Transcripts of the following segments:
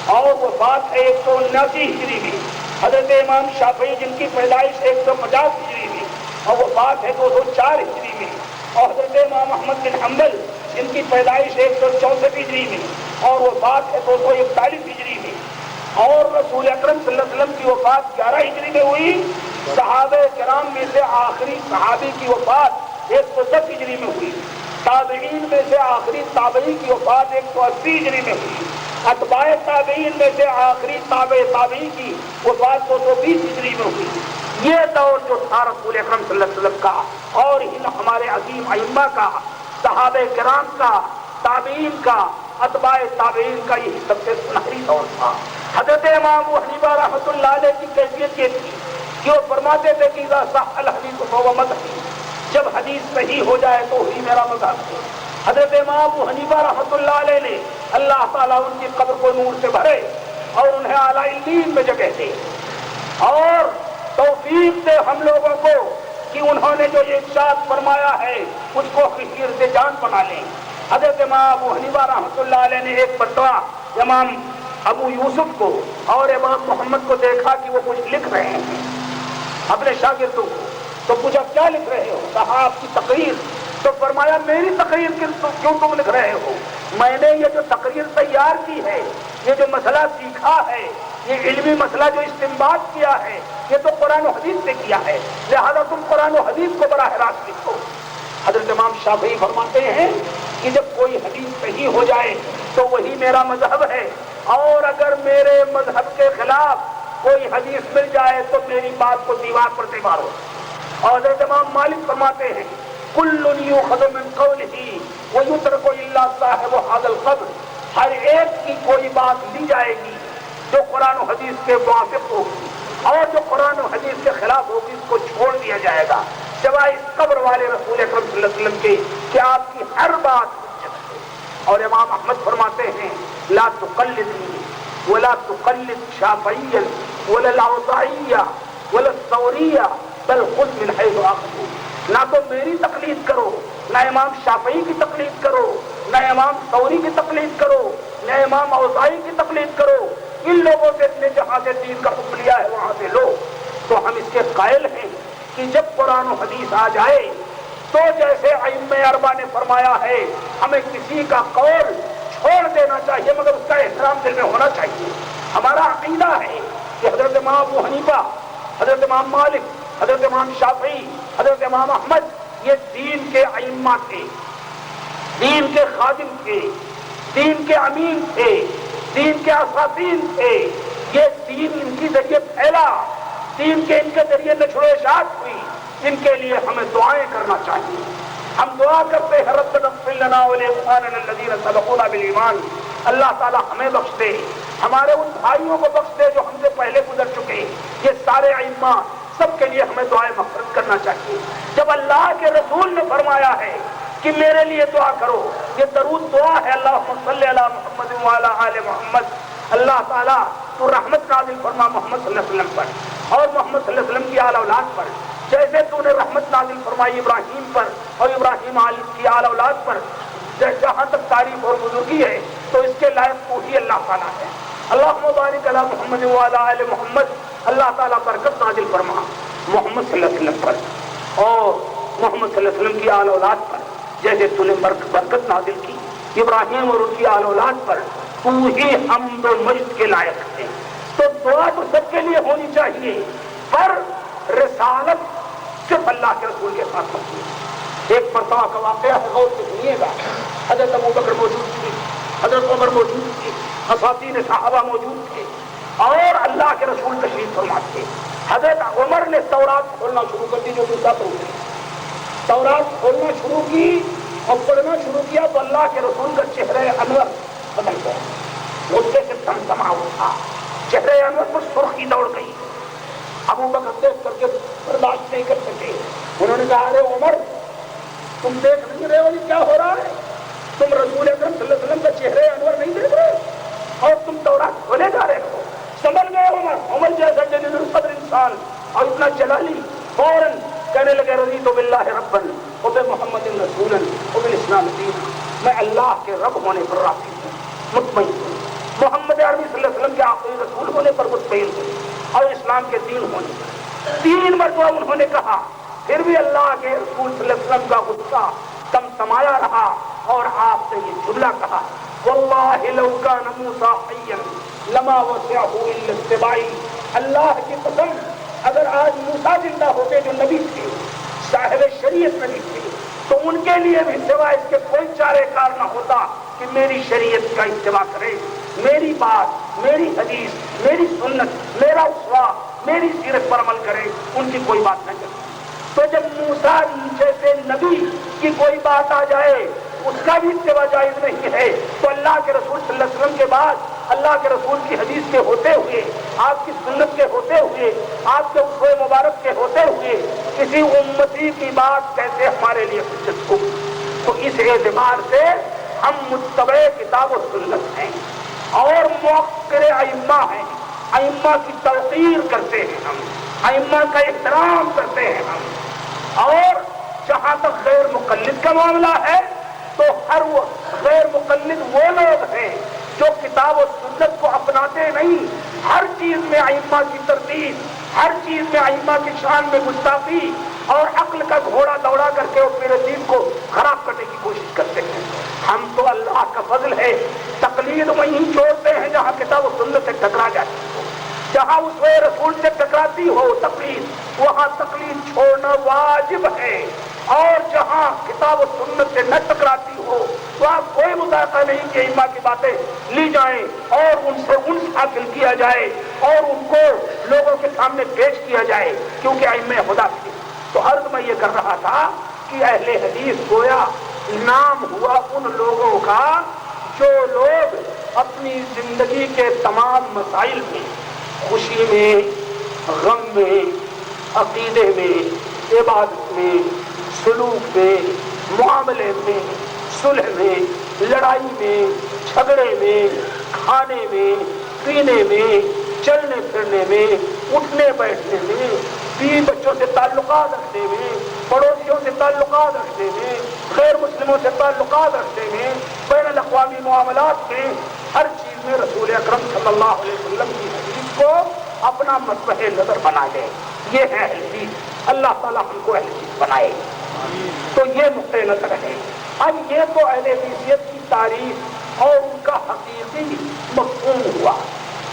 اور وفات ہے 179 ہجری میں. حضرت امام شافعی جن کی پیدائش 150 ہجری میں اور وفات ہے 204 ہجری میں. اور حضرت امام احمد بن حنبل جن کی پیدائش 164 ہجری میں اور وفات ہے 241 ہجری میں. اور رسول اکرم صلی اللہ علیہ وسلم کی وفات 11 ہجری میں ہوئی. صحابہ کرام میں سے آخری صحابی کی وفات 110 ہجری میں ہوئی. تابعین میں سے آخری تابعی کی وفات 180 ہجری میں ہوئی. اتباع تابعین میں سے آخری تابعی کی وفات 220 ہجری میں ہوئی. یہ دور جو تھا رسول اکرم صلی اللہ علیہ وسلم کا اور ہمارے عظیم ائمہ کا، صحابہ کرام کا، تابعین کا، اتباع تابعین کا، یہی سب سے سنہری دور تھا. حضرت امام ابو حنیفہ رحمۃ اللہ علیہ کی کیفیت یہ تھی کہ وہ فرماتے تھے کہ اذا صح الحدیث فهو مذہبی، جب حدیث صحیح ہو جائے تو وہی میرا مذہب ہے. حضرت امام ابو حنیفہ رحمۃ اللہ علیہ نے اللہ تعالیٰ ان کی قبر کو نور سے بھرے اور انہیں اعلیٰ علین میں جگہ دے اور توفیق دے ہم لوگوں کو کہ انہوں نے جو یہ ارشاد فرمایا ہے اس کو حرز جان بنا لیں. حضرت امام ابو حنیفہ رحمۃ اللہ علیہ نے ایک مرتبہ امام ابو یوسف کو اور امام محمد کو دیکھا کہ وہ کچھ لکھ رہے ہیں اپنے شاگردوں کو. تو پوچھا کیا لکھ رہے ہو؟ کہا آپ کی تقریر. تو فرمایا میری تقریر کیوں تم لکھ رہے ہو؟ میں نے یہ جو تقریر تیار کی ہے، یہ جو مسئلہ سیکھا ہے، یہ علمی مسئلہ جو استنباط کیا ہے، یہ تو قرآن و حدیث سے کیا ہے، لہذا تم قرآن و حدیث کو براہ راست لکھو. حضرت امام شافعی فرماتے ہیں کہ جب کوئی حدیث صحیح ہو جائے تو وہی میرا مذہب ہے، اور اگر میرے مذہب کے خلاف کوئی حدیث مل جائے تو میری بات کو دیوار پر سے مارو. اور حضرت امام مالک فرماتے ہیں کل یؤخذ من قولہ ویترک الا صاحب ھذا القبر، ہر ایک کی کوئی بات لی جائے گی جو قرآن و حدیث کے موافق ہوگی، اور جو قرآن و حدیث کے خلاف ہوگی اس کو چھوڑ دیا جائے گا، سوائے اس قبر والے رسول اکرم صلی اللہ علیہ وسلم کے کہ آپ کی ہر بات حجت ہے. اور امام احمد فرماتے ہیں لا تقلدنی ولا تقلد شافعیا ولا الاوزاعیا ولا الثوریا بل خذ من حیث اخذوا. نہ تو میری تقلید کرو، نہ امام شافعی کی تقلید کرو، نہ امام ثوری کی تقلید کرو، نہ امام اوزاعی کی تقلید کرو. ان لوگوں سے نے جہاں سے دین کا حکم لیا ہے وہاں سے لو. تو ہم اس کے قائل ہیں کہ جب قرآن و حدیث آ جائے تو جیسے ائمہ اربعہ نے فرمایا ہے ہمیں کسی کا قول چھوڑ دینا چاہیے مگر اس کا احترام دل میں ہونا چاہیے. ہمارا عقیدہ ہے کہ حضرت امام ابو حنیفہ، حضرت امام مالک، حضرت امام شافعی، حضرت امام احمد یہ دین کے ائمہ تھے، دین کے خادم تھے، دین کے امین تھے، دین کے اساطین تھے. یہ دین ان کے ذریعے پھیلا، دین کے ان کے ذریعے نشر و اشاعت ہوئی. ان کے لیے ہمیں دعائیں کرنا چاہیے. ہم دعا کرتے ہیں ربنا اغفر لنا ولاخواننا الذین سبقونا بالایمان. اللہ تعالی ہمیں بخش دے، ہمارے ان بھائیوں کو بخش دے جو ہم سے پہلے گزر چکے. یہ سارے ائمہ سب کے لیے ہمیں دعائیں مغفرت کرنا چاہیے. جب اللہ کے رسول نے فرمایا ہے کہ میرے لیے دعا کرو، یہ درود دعا ہے اللہم صلی علی محمد وعلی آل محمد. اللہ تعالیٰ تو رحمت نازل فرما محمد صلی اللہ علیہ وسلم پر اور محمد صلی اللہ علیہ وسلم کی آل اولاد پر، جیسے تو نے رحمت نازل فرمائی ابراہیم پر اور ابراہیم کی آل اولاد پر. جہاں تک تعریف اور بزرگی ہے تو اس کے لائق تو ہی اللہ تعالیٰ ہے. اللہم بارک علی محمد وعلی آل محمد. اللہ تعالیٰ برکت نازل فرما محمد صلی اللہ علیہ وسلم پر اور محمد صلی اللہ علیہ وسلم کی آل اولاد پر، جیسے تو نے برکت نازل کی ابراہیم اور ان کی آل اولاد پر. تو ہی حمد و مجد کے لائق ہے. تو دعا تو سب کے لیے ہونی چاہیے، پر رسالت صرف اللہ کے رسول کے ساتھ ہوتی ہے. ایک مرتبہ کا واقعہ ہے، غور سے سنیے گا. حضرت ابوبکر موجود تھے، حضرت عمر موجود تھے، اساطین صحابہ موجود تھے اور اللہ کے رسول تشریف فرما تھے. حضرت عمر نے تورات کھولنا شروع کر دی جو موسیٰ پر اتری. تورات کھولنا شروع کی اور پڑھنا شروع کیا تو اللہ کے رسول کا چہرہ انور بدل گیا، غصے سے سمسما اٹھا، چہرہ انور پر سرخی دوڑ گئی. ابوبکر دیکھ کر کے برداشت نہیں کر سکے. انہوں نے کہا ارے عمر تم دیکھ نہیں رہے ہو یہ کیا ہو رہا ہے؟ تم رسول اکرم صلی اللہ علیہ وسلم کا چہرہ انور نہیں دیکھ رہے اور تم تورات کھولے جا رہے ہو. سنبھل گئے عمر جیسا جلیل القدر انسان اور اتنا جلالی فوراً کہنے لگے رضیت باللہ ربا وبمحمد رسولا وبالاسلام دینا. میں اللہ کے رب ہونے پر راضی ہوں، مطمئن ہوں. محمد عربی صلی اللہ علیہ وسلم کے آخری رسول ہونے پر مطمئن ہوئے اور اسلام کے دین ہونے پر 3 مرتبہ انہوں نے کہا، پھر بھی اللہ کے رسول صلی اللہ علیہ وسلم کا غصہ تمتمایا رہا اور آپ نے یہ جملہ کہا، واللہ لو کان موسیٰ حیا لما وسعہ الا اتباعی، اللہ کی قسم اگر آج موسیٰ زندہ ہوتے جو نبی تھے، صاحب شریعت نبی تھے، تو ان کے لیے بھی سوائے اس کے کوئی چارے کار نہ ہوتا کہ میری شریعت کا اتباع کرے، میری بات، میری حدیث، میری سنت، میرا اسوا، میری سیرت پر عمل کرے، ان کی کوئی بات نہ کرے۔ تو جب موسیٰ جیسے نبی کی کوئی بات آ جائے اس کا بھی اتباع جائز نہیں ہے، تو اللہ کے رسول صلی اللہ علیہ وسلم کے بعد اللہ کے رسول کی حدیث کے ہوتے ہوئے، آپ کی سنت کے ہوتے ہوئے، آپ کے اسوہ مبارک کے ہوتے ہوئے کسی امتی کی بات کیسے ہمارے لیے حجت ہو؟ تو اس اعتبار سے ہم متبع کتاب و سنت ہیں اور موقر ائمہ ہیں، ائمہ کی توقیر کرتے ہیں ہم، ائمہ کا احترام کرتے ہیں ہم۔ اور جہاں تک غیر مقلد کا معاملہ ہے تو ہر وہ غیر مقلد وہ لوگ ہیں جو کتاب و سنت کو اپناتے نہیں، ہر چیز میں ائمہ کی ترتیب، ہر چیز میں ائمہ کی شان میں گستاخی اور عقل کا گھوڑا دوڑا کر کے میرے دین کو خراب کرنے کی کوشش کرتے ہیں۔ ہم تو اللہ کا فضل ہے تقلید وہیں چھوڑتے ہیں جہاں کتاب و سنت سے ٹکرا جاتی ہو، جہاں اس میں رسول سے ٹکراتی ہو تقلید، وہاں تقلید چھوڑنا واجب ہے، اور جہاں کتاب و سنت سے نہ ٹکراتی ہو وہاں کوئی مذاکرہ نہیں کہ ائمہ کی باتیں لی جائیں اور ان سے انس حاصل کیا جائے اور ان کو لوگوں کے سامنے پیش کیا جائے، کیونکہ ائمہ خدا تھے۔ تو عرض میں یہ کر رہا تھا کہ اہل حدیث گویا نام ہوا ان لوگوں کا جو لوگ اپنی زندگی کے تمام مسائل میں، خوشی میں، غم میں، عقیدے میں، عبادت میں، سلوک میں، معاملے میں، صلح میں، لڑائی میں، جھگڑے میں، کھانے میں، پینے میں، چلنے پھرنے میں، اٹھنے بیٹھنے میں، بیوی بچوں سے تعلقات رکھنے میں، پڑوسیوں سے تعلقات رکھنے میں، غیر مسلموں سے تعلقات رکھنے میں، بین الاقوامی معاملات میں، ہر چیز میں رسول اکرم صلی اللہ علیہ وسلم کی حدیث کو اپنا مصباح نظر بنا لے۔ یہ ہے اہل حدیث، اللہ تعالیٰ ہم کو اہل حدیث بنائے۔ تو یہ نقطۂ نظر ہے۔ اب یہ تو اہل حدیثیت کی تعریف اور ان کا حقیقی مفہوم ہوا۔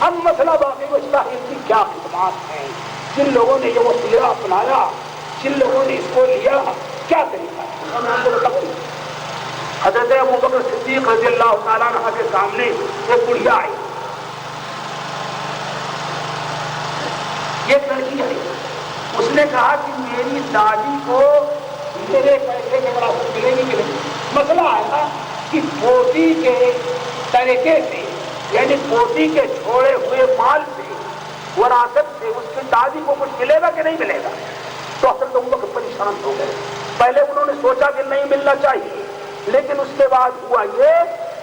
اب مسئلہ باقی بچتا ہے ان کی کیا خدمات ہیں، جن لوگوں نے یہ وسیلہ اپنایا، جن لوگوں نے اس کو لیا، کیا طریقہ ہے، میں آپ کو بتاؤں۔ حضرت ابوبکر صدیق رضی اللہ تعالیٰ عنہ کے سامنے ایک بڑھیا آئی، ایک لڑکی آئی، اس نے کہا کہ میری دادی کو میرے پیسے کے برابر ملے گی کہ نہیں؟ مسئلہ آیا کہ پوتی کے طریقے سے، یعنی پوتی کے چھوڑے ہوئے مال سے، وراثت سے اس کی دادی کو کچھ ملے گا کہ نہیں ملے گا؟ تو حضرت ابوبکر پریشان ہو گئے۔ پہلے انہوں نے سوچا کہ نہیں ملنا چاہیے، لیکن اس کے بعد ہوا یہ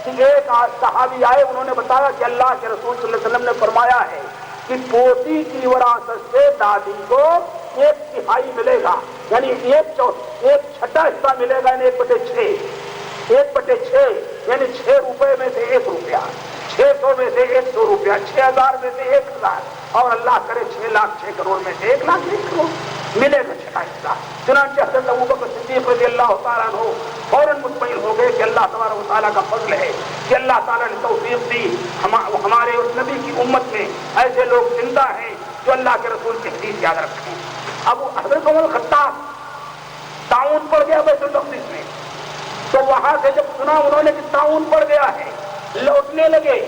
کہ ایک صحابی آئے، انہوں نے بتایا کہ اللہ کے رسول صلی اللہ علیہ وسلم نے فرمایا ہے کہ پوتی کی وراثت سے دادی کو 1/3 ملے گا، یعنی 1/6 حصہ ملے گا، یعنی 1/6، 1/6 یعنی 6 روپے میں سے 1 روپیہ، 600 میں سے 100 روپیہ، 6000 میں سے 1000، اور اللہ کرے 6 لاکھ 6 کروڑ میں سے 1 لاکھ 1 کروڑ ملے گا 6 حصہ۔ چنانچہ حضرت ابوبکر صدیق رضی اللہ تعالیٰ عنہ فوراً مطمئن ہو گئے کہ اللہ تبارک و تعالیٰ کا فضل ہے کہ اللہ تعالیٰ نے توفیق دی، ہمارے اس نبی کی امت میں ایسے لوگ زندہ ہیں جو اللہ کے رسول کی حدیث یاد رکھیں۔ اب حضرت عمر خطاب تعاون پڑ گیا بیت المقدس میں، تو وہاں سے جب سنا انہوں نے کہ تعاون پڑ گیا ہے، لوٹنے لگے،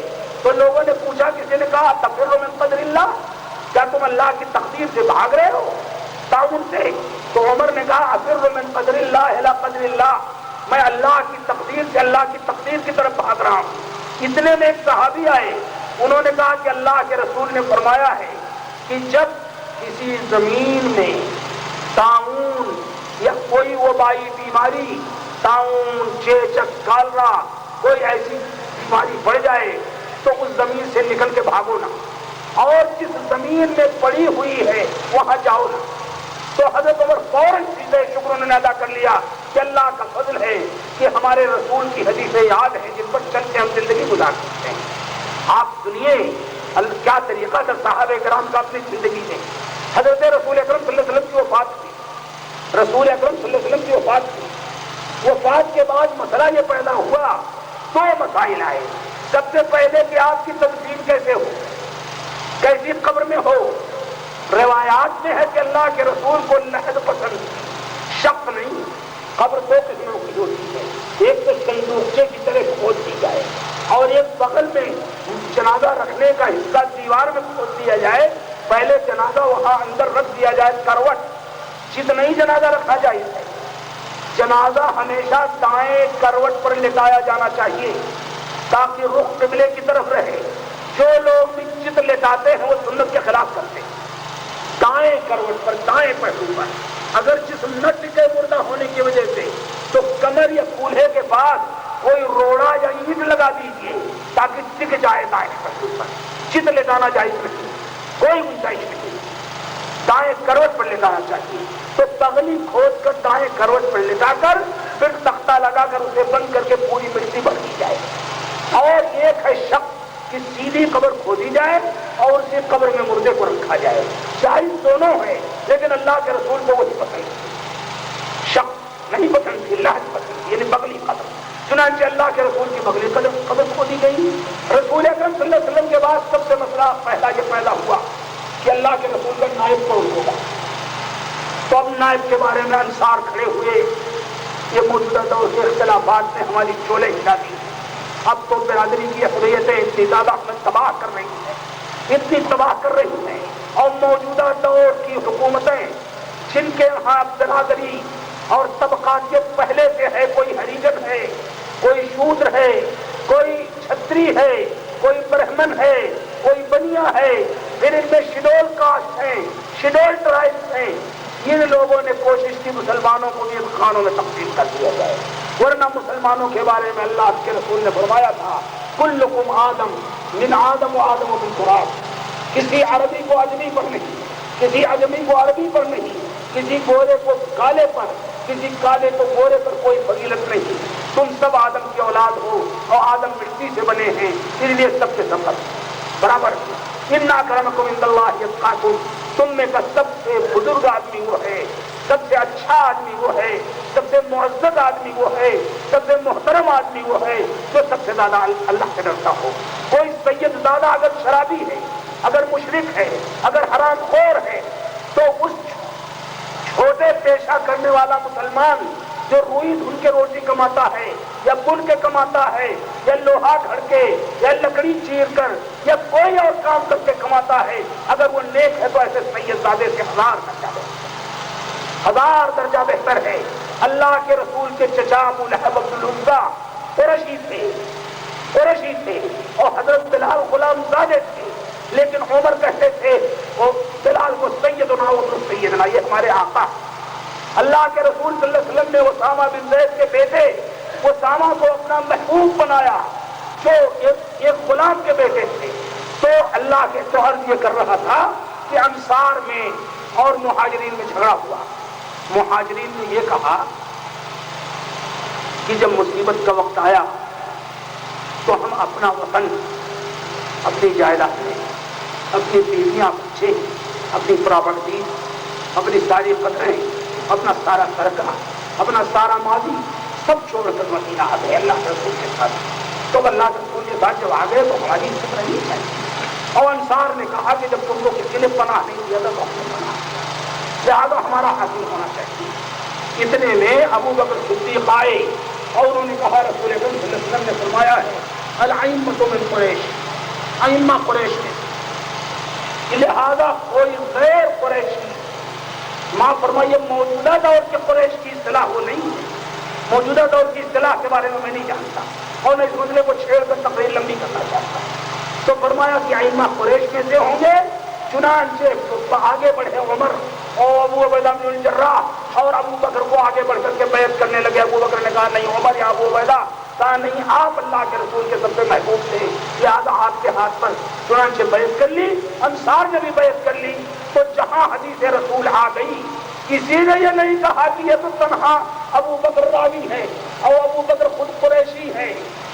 تو لوگوں نے پوچھا، کسی نے کہا تفر من قدر اللہ، کیا تم اللہ کی تقدیر سے بھاگ رہے ہو تعاون سے؟ تو عمر نے کہا افر من قدر اللہ الی قدر اللہ، میں اللہ کی تقدیر سے اللہ کی تقدیر کی طرف بھاگ رہا ہوں۔ اتنے میں ایک صحابی آئے، انہوں نے کہا کہ اللہ کے رسول نے فرمایا ہے کہ جب کسی زمین میں طاعون یا کوئی وبائی بیماری، طاعون، چیچک، کالرا، کوئی ایسی بیماری بڑھ جائے تو اس زمین سے نکل کے بھاگو نہ، اور جس زمین میں پڑی ہوئی ہے وہاں جاؤ نہ۔ تو حضرت عمر فوراً سیدھے شکر انہوں نے ادا کر لیا کہ اللہ کا فضل ہے کہ ہمارے رسول کی حدیثیں یاد ہیں جن پر چل کے ہم زندگی گزار سکتے ہیں۔ آپ سنیے کیا طریقہ تھا صحابہ کرام کا اپنی زندگی میں. حضرت رسول اکرم صلی اللہ علیہ وسلم کی وفات ہوئی. رسول اکرم صلی اللہ علیہ وسلم کی وفات ہوئی. وفات کے بعد مسئلہ یہ پیدا ہوا, دو مسائل آئے. سب سے پہلے کہ آپ کی تدفین کیسے ہو, کیسی قبر میں ہو. روایات میں ہے کہ اللہ کے رسول کو لحد پسند, شق نہیں. قبر دو قسموں کی ہوتی ہے, ایک تو صندوقچے کی طرح کھود دی جائے اور ایک بغل میں جنازہ رکھنے کا حصہ دیوار میں کھود دیا جائے. پہلے جنازہ وہاں اندر رکھ دیا جائے, کروٹ جتنا ہی جنازہ رکھا جائے. جنازہ ہمیشہ دائیں کروٹ پر لٹایا جانا چاہیے تاکہ رخ قبلے کی طرف رہے. جو لوگ بھی چت لٹاتے ہیں وہ سنت کے خلاف کرتے ہیں. دائیں کروٹ پر, دائیں پہلو پر. اگر جسم نہ ٹکے مردہ ہونے کی وجہ سے تو کمر یا کولہے کے پاس کوئی روڑا یا اینٹ لگا دیجیے تاکہ ٹک جائے دائیں پہلو پر. چت لٹانا جائز نہیں, کوئی گنجائش نہیں. دائیں کروٹ پر لٹانا چاہیے. تو پگلی کھود کر دائیں کروٹ پر لٹا کر پھر تختہ لگا کر اسے بند کر کے پوری مٹی بھر دی جائے. اور ایک ہے شق کہ سیدھی قبر کھودی جائے اور اسی قبر میں مردے کو رکھا جائے. جائز دونوں ہے, لیکن اللہ کے رسول کو وہی پسند. شق نہیں پسند تھی, لحد پسند, یعنی بغلی قبر. چنانچہ اللہ کے رسول کی بغلی قبر کھودی گئی. رسول اکرم صلی اللہ علیہ وسلم کے بعد سب سے مسئلہ پہلا یہ پیدا ہوا کہ اللہ کے رسول کا نائب کون ہوگا. تو اب نائب کے بارے میں انصار کھڑے ہوئے. یہ موجودہ دور کے اختلافات نے ہماری چولے ہلا دی. اب تو برادری کی اقلیتیں اتنی زیادہ ہمیں تباہ کر رہی ہیں, اتنی تباہ کر رہی ہیں. اور موجودہ دور کی حکومتیں جن کے یہاں برادری اور طبقاتیت پہلے سے ہے, کوئی ہریجن ہے, کوئی شودر ہے, کوئی چھتری ہے, کوئی برہمن ہے, کوئی بنیا ہے, پھر ان میں شیڈول کاسٹ ہیں, شیڈول ٹرائبس ہیں. ان لوگوں نے کوشش کی مسلمانوں کو بھی خانوں میں تقسیم کر دیا جائے. ورنہ مسلمانوں کے بارے میں اللہ کے رسول نے فرمایا تھا کلکم آدم من آدم و آدم من تراب. کسی عربی کو عجمی پر نہیں, کسی عجمی کو عربی پر نہیں, کسی گورے کو کالے پر, کسی کالے کو گورے پر کوئی فضیلت نہیں. تم سب آدم کی اولاد ہو اور آدم مٹی سے بنے ہیں, اس لیے سب کے سب برابر. ان اکرمکم عند اللہ اتقاکم, تم میں کا سب سے بزرگ آدمی وہ ہے, سب سے اچھا آدمی وہ ہے, سب سے معزز آدمی وہ ہے, سب سے محترم آدمی وہ ہے جو سب سے زیادہ اللہ سے ڈرتا ہو. کوئی سید زادہ اگر شرابی ہے, اگر مشرک ہے, اگر حرام خور ہے, تو اس چھوٹے پیشہ کرنے والا مسلمان جو روئی دھن کے روٹی کماتا ہے یا بن کے کماتا ہے یا لوہا گھڑ کے یا لکڑی چیر کر یا کوئی اور کام کر کے کماتا ہے, اگر وہ نیک ہے تو ایسے سید زادے سے 1000 درجہ بہتر, 1000 درجہ بہتر ہے. اللہ کے رسول کے چچا ابو لہب عبد العزا قریشی تھے اور حضرت بلال غلام زادے تھے, لیکن عمر کہتے تھے وہ بلال کو سیدنا و ابن سیدنا, یہ ہمارے آقا. اللہ کے رسول صلی اللہ علیہ وسلم نے اسامہ بن زید کے بیٹے اسامہ کو اپنا محبوب بنایا جو ایک غلام کے بیٹے تھے. تو اللہ کے شوہر یہ کر رہا تھا کہ انصار میں اور مہاجرین میں جھگڑا ہوا. مہاجرین نے یہ کہا کہ جب مصیبت کا وقت آیا تو ہم اپنا وطن, اپنی جائیدادیں, اپنی بیویاں, بچے, اپنی پراپرٹی, اپنی ساری قدریں, اپنا سارا سرکہ, اپنا سارا ماضی سب چھوڑ کر مدینہ آ گئے اللہ کے رسول کے ساتھ. تو اللہ کے رسول کے ساتھ جب آ گئے تو ہماری فکر نہیں ہے. اور انصار نے کہا کہ جب تم کو کسی نے پناہ نہیں دیا تھا تو ہم نے پناہ, لہٰذا ہمارا حاصل ہونا چاہیے. اتنے میں ابو بکر صدیق آئے اور انہوں نے کہا رسول اکرم صلی اللہ علیہ وسلم نے فرمایا ہے الائمۃ من قریش, ائمہ قریش میں, لہذا کوئی غیر قریشی, ماں فرمائیے موجودہ دور کے قریش کی اصطلاح وہ نہیں ہے, موجودہ دور کی اصطلاح کے بارے میں نہیں جانتا اور میں اس مسئلے کو چھیڑ کر تقریر لمبی کرنا چاہتا ہوں. تو فرمایا کہ ائمہ قریش میں سے ہوں گے. چنانچہ آگے بڑھے عمر اور ابو عبیدہ بن الجراح اور ابو بکر کو آگے بڑھ کر کے بیعت کرنے لگے. ابو بکر نے کہا نہیں عمر یا ابو عبیدہ, کہا نہیں آپ اللہ کے رسول کے سب سے محبوب تھے, لہٰذا آپ کے ہاتھ پر. چنانچہ بیعت کر لی, انصار نے بھی بیعت کر لی. تو جہاں حدیث رسول آ گئی کسی نے یہ نہیں کہا کہ یہ تو تنہا ابو بکر راوی ہے اور ابو بکر خود قریشی ہے,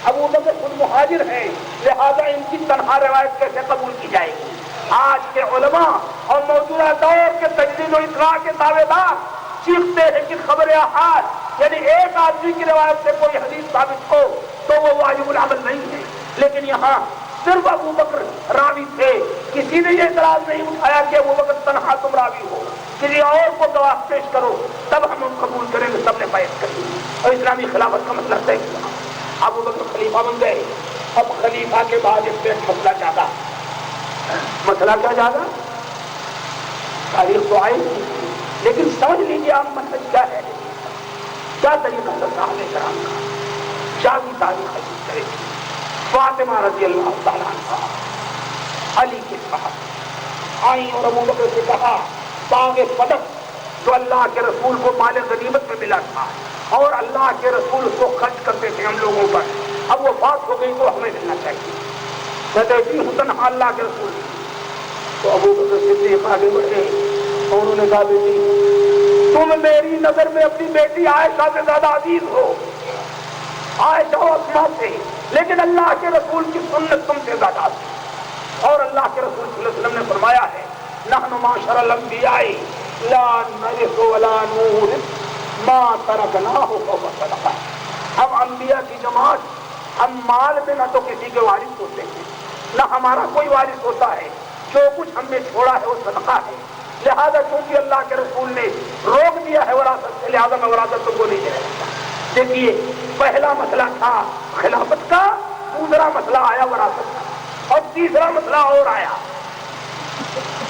ابو بکر خود مہاجر ہیں، لہذا ان کی تنہا روایت کیسے قبول کی جائے گی؟ آج کے علماء اور موجودہ دور کے تجدید و اصلاح کے دعوے دار چیختے ہیں کہ خبر احاد یعنی ایک آدمی کی روایت سے کوئی حدیث ثابت ہو تو وہ واجب العمل نہیں ہے، لیکن یہاں صرف ابو بکر راوی تھے، کسی نے یہ اعتراض نہیں اٹھایا کہ ابو بکر تنہا تم راوی ہو، کسی اور کو گواہ پیش کرو تب ہم قبول کریں گے، سب نے بیعت کر دی اور اسلامی خلافت کا مسئلہ طے کیا۔ ابو بکر خلیفہ بن گئے، اب خلیفہ کے بعد اس پہ مسئلہ زیادہ، مسئلہ کیا زیادہ؟ تاریخ تو آئی لیکن سمجھ لیجیے آپ منہج کیا ہے، کیا طریقہ تھا صحابہ کرام کا، کیا بھی تاریخ حدیث کرے گی۔ فاطمہ رضی اللہ تعالیٰ عنہ علی کے ساتھ آئیں اور ابو بکر سے کہا باغ فتح جو اللہ کے رسول کو مال غنیمت میں ملا تھا اور اللہ کے رسول اس کو خرچ کرتے تھے ہم لوگوں پر، اب وہ بات ہو گئی تو ہمیں ملنا چاہیے، کہتے ہیں تنہا اللہ کے رسول۔ تو ابو بکر صدیق آگے بڑھے اور انہوں نے کہا بیٹی تم میری نظر میں اپنی بیٹی عائشہ سے زیادہ عزیز ہو، عائشہ و اسماء سے، لیکن اللہ کے رسول کی سنت تم سے زیادہ عزیز، اور اللہ کے رسول صلی اللہ علیہ وسلم نے فرمایا ہے نحن معاشر الانبیاء لا نرث ولا نورث ما ترکناہ فوق صدقہ، ہم انبیاء کی جماعت ہم مال میں نہ تو کسی کے وارث ہوتے ہیں نہ ہمارا کوئی وارث ہوتا ہے، جو کچھ ہم نے چھوڑا ہے وہ صدقہ ہے، لہذا چونکہ اللہ کے رسول نے روک دیا ہے وراثت سے، لہذا میں وراثت کو نہیں دے رہا۔ دیکھیے پہلا مسئلہ تھا خلافت کا، دوسرا مسئلہ آیا وراثت کا، اور تیسرا مسئلہ اور آیا،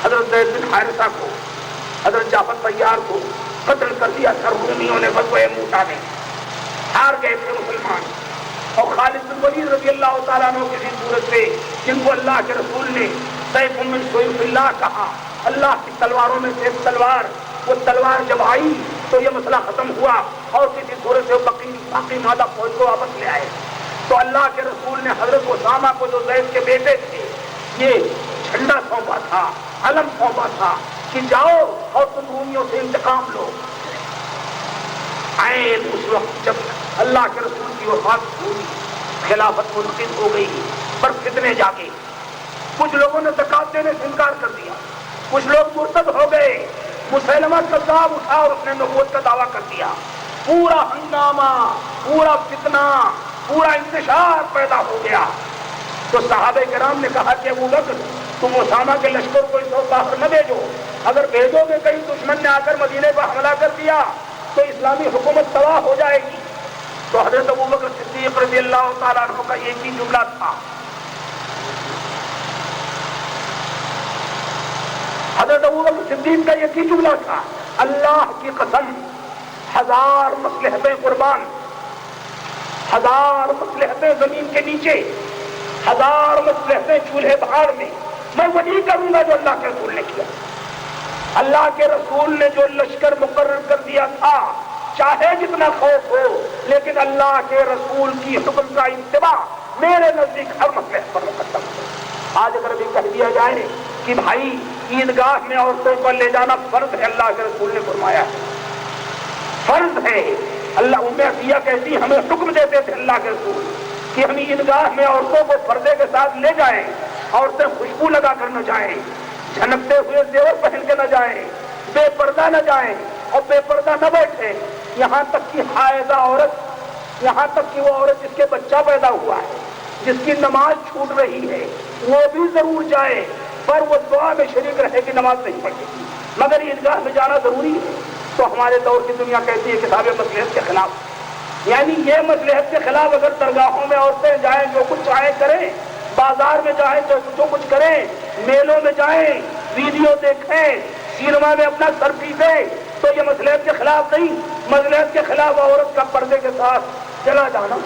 حضرت زید بن حارثہ کو حضرت جعفر طیار کو قتل کر دیا تھا رومیوں نے غزوہ موٹا میں، ہار گئے تھے مسلمان، اور خالد بن ولید رضی اللہ تعالیٰ عنہ کسی صورت سے جن کو اللہ کے رسول نے سیف من سیوف اللہ کہا، اللہ کی تلواروں میں سے ایک تلوار، وہ تلوار جب آئی تو یہ مسئلہ ختم ہوا اور کسی صورت سے باقی مادہ فوج کو واپس لے آئے، تو اللہ کے رسول نے حضرت اسامہ کو جو زید کے بیٹے تھے یہ جھنڈا سونپا تھا، علم سونپا تھا کہ جاؤ اور تم رومیوں سے انتقام لو۔ عین اس وقت جب اللہ کے رسول کی وفات ہوئی، خلافت منتقل ہو گئی، پر فتنے جاگے، کچھ لوگوں نے زکات دینے سے انکار کر دیا، کچھ لوگ مرتد ہو گئے، مسلمہ کذاب اٹھا اور اس نے نبوت کا دعویٰ کر دیا، پورا ہنگامہ، پورا فتنہ، پورا انتشار پیدا ہو گیا۔ تو صحابہ کرام نے کہا کہ ابو بکر تم اسامہ کے لشکر کو اس وقت باہر نہ بھیجو، اگر بھیجو گے کہیں دشمن نے آ کر مدینے پر حملہ کر دیا تو اسلامی حکومت تباہ ہو جائے گی۔ تو حضرت ابو بکر صدیق رضی اللہ تعالیٰ عنہ کا ایک ہی جملہ تھا، حضرت ابو بکر صدیق کا ایک ہی جملہ تھا، اللہ کی قسم ہزار مصلحتیں قربان، ہزار مصلحتیں زمین کے نیچے، ہزار مصلحتیں چولہے بہار میں، میں وہی کروں گا جو اللہ کے رسول نے کیا۔ اللہ کے رسول نے جو لشکر مقرر کر دیا تھا چاہے جتنا خوف ہو، لیکن اللہ کے رسول کی حکم کا اتباع میرے نزدیک ہر مصلحت پر مقدم ہے۔ آج اگر ابھی کہہ دیا جائے کہ بھائی عیدگاہ میں عورتوں کو لے جانا فرض ہے، اللہ کے رسول نے فرمایا ہے فرض ہے، اللہ ام عطیہ کہتی ہمیں حکم دیتے تھے اللہ کے رسول کہ ہم عیدگاہ میں عورتوں کو پردے کے ساتھ لے جائیں، عورتیں خوشبو لگا کر نہ جائیں، جھنکتے ہوئے زیور پہن کے نہ جائیں، بے پردہ نہ جائیں اور بے پردہ نہ بیٹھیں، یہاں تک کہ حائضہ عورت، یہاں تک کہ وہ عورت جس کے بچہ پیدا ہوا ہے، جس کی نماز چھوٹ رہی ہے، وہ بھی ضرور جائے، پر وہ دعا میں شریک رہے کہ نماز نہیں پڑھے گی، مگر عیدگاہ میں جانا ضروری ہے۔ تو ہمارے دور کی دنیا کہتی ہے کتاب مصلحت کے خلاف، یعنی یہ مصلحت کے خلاف اگر درگاہوں میں عورتیں جائیں، جو کچھ چاہیں کریں، بازار میں جائیں جو کچھ کریں، میلوں میں جائیں، ویڈیو دیکھیں، سینما میں اپنا سر پیٹیں، تو یہ مصلحت کے خلاف نہیں، مصلحت کے خلاف عورت کا پردے کے ساتھ چلا جانا۔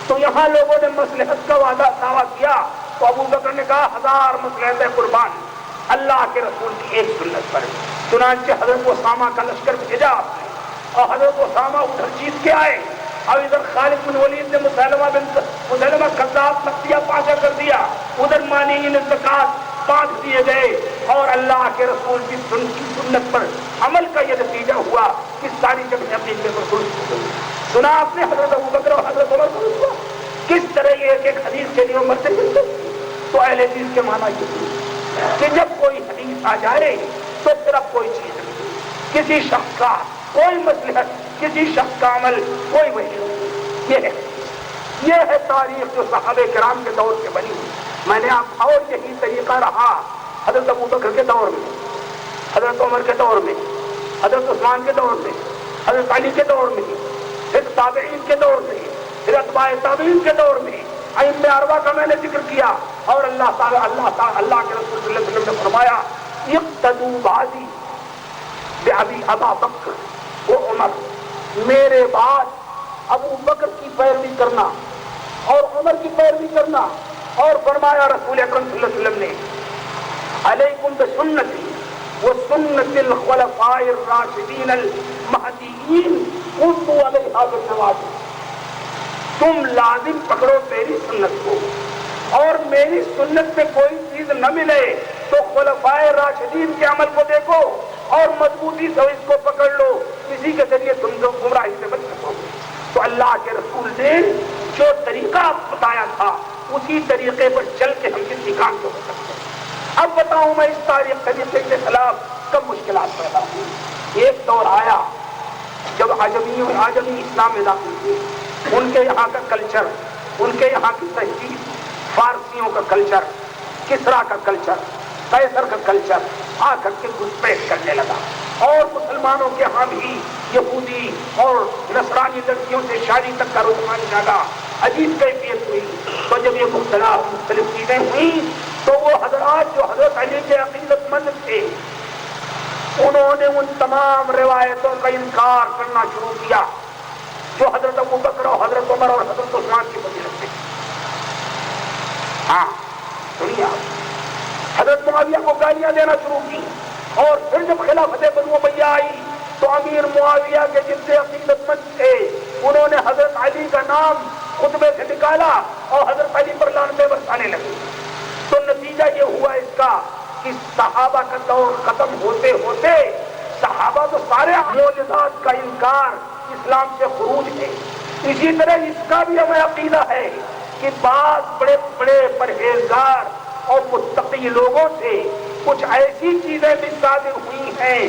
تو یہاں لوگوں نے مصلحت کا وعدہ دعویٰ کیا، تو ابو بکر نے کہا ہزار مصلحتیں قربان اللہ کے رسول کی ایک سنت پر۔ چنانچہ حضرت اسامہ کا لشکر بھیجا اور حضرت اسامہ ادھر جیت کے آئے، اور ادھر خالد بن ولید نے مسلمہ کذاب تختیہ پاشا کر دیا، ادھر مانعین زکات باندھ دیے گئے، اور اللہ کے رسول کی سنت پر عمل کا یہ نتیجہ ہوا کہ ساری جگہ اپنی رسول سنا آپ نے حضرت ابو بکر اور حضرت عمر کو ہوا، کس طرح یہ ایک حدیث کے لیے مرتے ملتے؟ تو اہل حدیث کے معنی یہ کہ جب کوئی حدیث آ جائے تو صرف کوئی چیز نہیں، کسی شخص کا کوئی مصلحت، کسی شخص کا عمل، کوئی وجہ، یہ ہے تاریخ جو صحابہ کرام کے دور سے بنی ہوئی۔ میں نے آپ اور یہی طریقہ رہا حضرت ابو بکر کے دور میں، حضرت عمر کے دور میں، حضرت عثمان کے دور میں، حضرت علی کے دور میں، پھر تابعین کے دور میں، پھر اتباع تابعین کے دور میں، ائمہ اربعہ کا میں نے ذکر کیا، اور اللہ کے رسول صلی اللہ علیہ وسلم نے فرمایا اقتدوا بعدی بأبی ابا بکر و عمر، میرے بعد ابو بکر کی پیروی کرنا اور عمر کی پیروی کرنا، اور فرمایا رسول اکرم صلی اللہ علیہ وسلم نے علیکم بسنتی وسنت الخلفاء الراشدین المہدیین عضوا علیہا بالنواجذ، تم لازم پکڑو میری سنت کو، اور میری سنت میں کوئی چیز نہ ملے تو خلفاء راشدین کے عمل کو دیکھو اور مضبوطی سے اس کو پکڑ لو، اسی کے ذریعے تم لوگ گمراہی سے بچ سکو گے۔ تو اللہ کے رسول نے جو طریقہ بتایا تھا اسی طریقے پر چل کے ہم کسی کام کو کر سکتے ہیں۔ اب بتاؤں میں اس تاریخ طریقے کے خلاف کب مشکلات پیدا ہوئی۔ ایک دور آیا جب عجمی اسلام میں داخل ہوئے، ان کے یہاں کا کلچر، ان کے یہاں کی تہذیب، فارسیوں کا کلچر، کسرا کا کلچر، قیصر کا کلچر آ کر کے گھسپیٹ کرنے لگا، اور مسلمانوں کے ہاں بھی یہودی اور نصرانی لڑکیوں سے شادی تک کا رجحان جاگا، عجیب کیفیت ہوئی۔ تو جب یہ مختلف چیزیں ہوئیں تو وہ حضرات جو حضرت علی کے عقیدت مند تھے انہوں نے ان تمام روایتوں کا انکار کرنا شروع کیا جو حضرت ابو بکر اور حضرت عمر اور حضرت عثمان کی فضیلت تھی۔ ہاں سنیے آپ، حضرت معاویہ کو گالیاں دینا شروع کی، اور پھر جب خلافت بنو امیہ آئی تو امیر معاویہ کے جن سے عقیدت مند تھے انہوں نے حضرت علی کا نام خطبے سے نکالا اور حضرت علی پر لعنتیں برسانے لگے۔ تو نتیجہ یہ ہوا اس کا کہ صحابہ کا دور ختم ہوتے ہوتے صحابہ تو سارے معجزات کا انکار اسلام سے خروج ہے۔ اسی طرح اس کا بھی ہمیں عقیدہ ہے کہ بعض بڑے بڑے پرہیزگار اور متقی لوگوں سے کچھ ایسی چیزیں بھی صادر ہوئی ہیں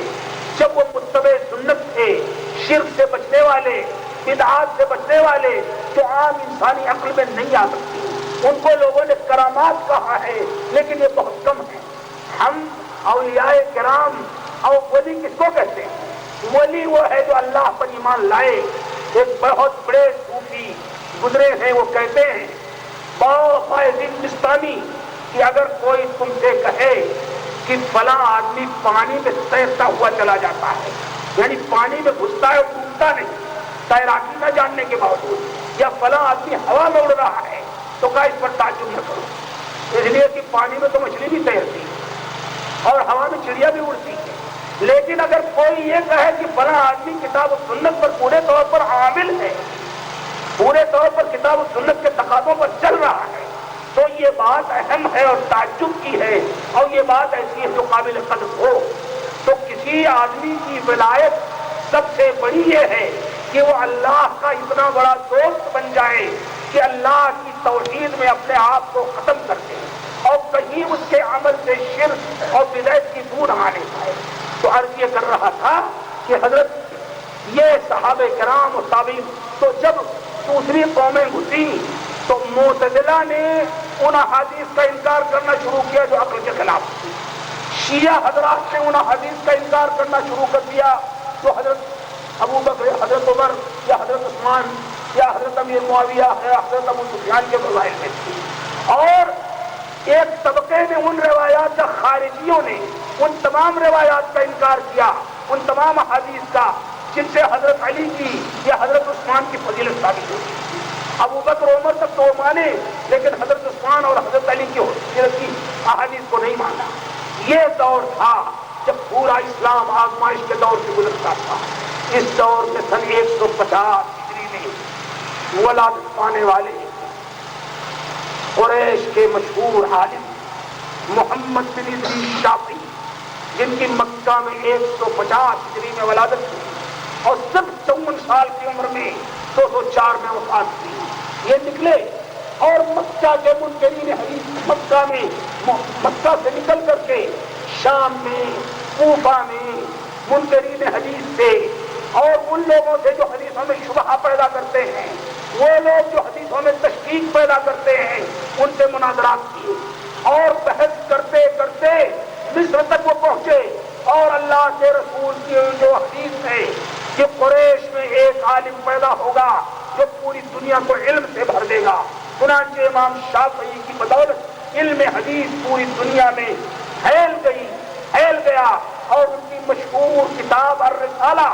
جب وہ متبع سنت تھے، شرک سے بچنے والے، بدعات سے بچنے والے، جو عام انسانی عقل میں نہیں آ سکتی، ان کو لوگوں نے کرامات کہا ہے، لیکن یہ بہت کم ہے۔ ہم اولیاء کرام اور ولی کس کو کہتے ہیں؟ ولی وہ ہے جو اللہ پر ایمان لائے۔ ایک بہت بڑے صوفی گزرے ہیں، وہ کہتے ہیں باقاعدہ بستانی کہ اگر کوئی تم سے کہے کہ فلاں آدمی پانی میں تیرتا ہوا چلا جاتا ہے، یعنی پانی میں گھستا ہے اور ڈوبتا نہیں تیراکی نہ جاننے کے باوجود، یا فلاں آدمی ہوا میں اڑ رہا ہے، تو کہا اس پر تعجب نہ کرو، اس لیے کہ پانی میں تو مچھلی بھی تیرتی ہے اور ہوا میں چڑیا بھی اڑتی ہے۔ لیکن اگر کوئی یہ کہے کہ فلاں آدمی کتاب و سنت پر پورے طور پر عامل ہے، پورے طور پر کتاب و سنت کے تقاضوں پر چل رہا ہے، تو یہ بات اہم ہے اور تعجب کی ہے، اور یہ بات ایسی ہے جو قابل قدر ہو۔ تو کسی آدمی کی ولایت سب سے بڑی یہ ہے کہ وہ اللہ کا اتنا بڑا دوست بن جائے کہ اللہ کی توحید میں اپنے آپ کو ختم کر دے اور کہیں اس کے عمل سے شرک اور بدعت کی بو نہ آنے پائے۔ تو عرض یہ کر رہا تھا کہ حضرت یہ صحابہ کرام اور تابعین، تو جب دوسری قومیں گھسی تو معتزلہ نے ان احادیث کا انکار کرنا شروع کیا جو عقل کے خلاف تھی۔ شیعہ حضرات نے ان احادیث کا انکار کرنا شروع کر دیا جو حضرت ابو بکر، حضرت عمر یا حضرت عثمان یا حضرت امیر معاویہ یا حضرت ابو سفیان کے فضائل میں تھی۔ اور ایک طبقے نے ان روایات، خارجیوں نے ان تمام روایات کا انکار کیا، ان تمام احادیث کا جن سے حضرت علی کی یا حضرت عثمان کی فضیلت ثابت ہوتی ہے۔ ابو بکر عمر تک تو مانے، لیکن حضرت عثمان اور حضرت علی کی فضیلت کی احادیث کو نہیں مانا۔ یہ دور تھا جب پورا اسلام آزمائش کے دور سے گزرتا تھا۔ اس دور میں سن 150 ہجری میں ولادت پانے والے قریش کے مشہور عالم محمد بن ادریس شافعی، جن کی مکہ میں 150 ہجری میں ولادت ہوئی اور صرف 54 سال کی عمر میں 204 میں وفات ہوئی، یہ نکلے اور مکہ کے منکرین حدیث مکہ سے نکل کر کے شام میں، کوفہ میں منکرین حدیث سے اور ان لوگوں سے جو حدیثوں میں شبہہ پیدا کرتے ہیں، وہ لوگ جو حدیثوں میں تشکیک پیدا کرتے ہیں، ان سے مناظرات کیے اور بحث کرتے کرتے مصر تک وہ پہنچے۔ اور اللہ کے رسول کی جو حدیث ہے کہ قریش میں ایک عالم پیدا ہوگا جو پوری دنیا کو علم سے بھر دے گا، چنانچہ امام شافعی کی بدولت علم حدیث پوری دنیا میں پھیل گیا اور ان کی مشہور کتاب الرسالہ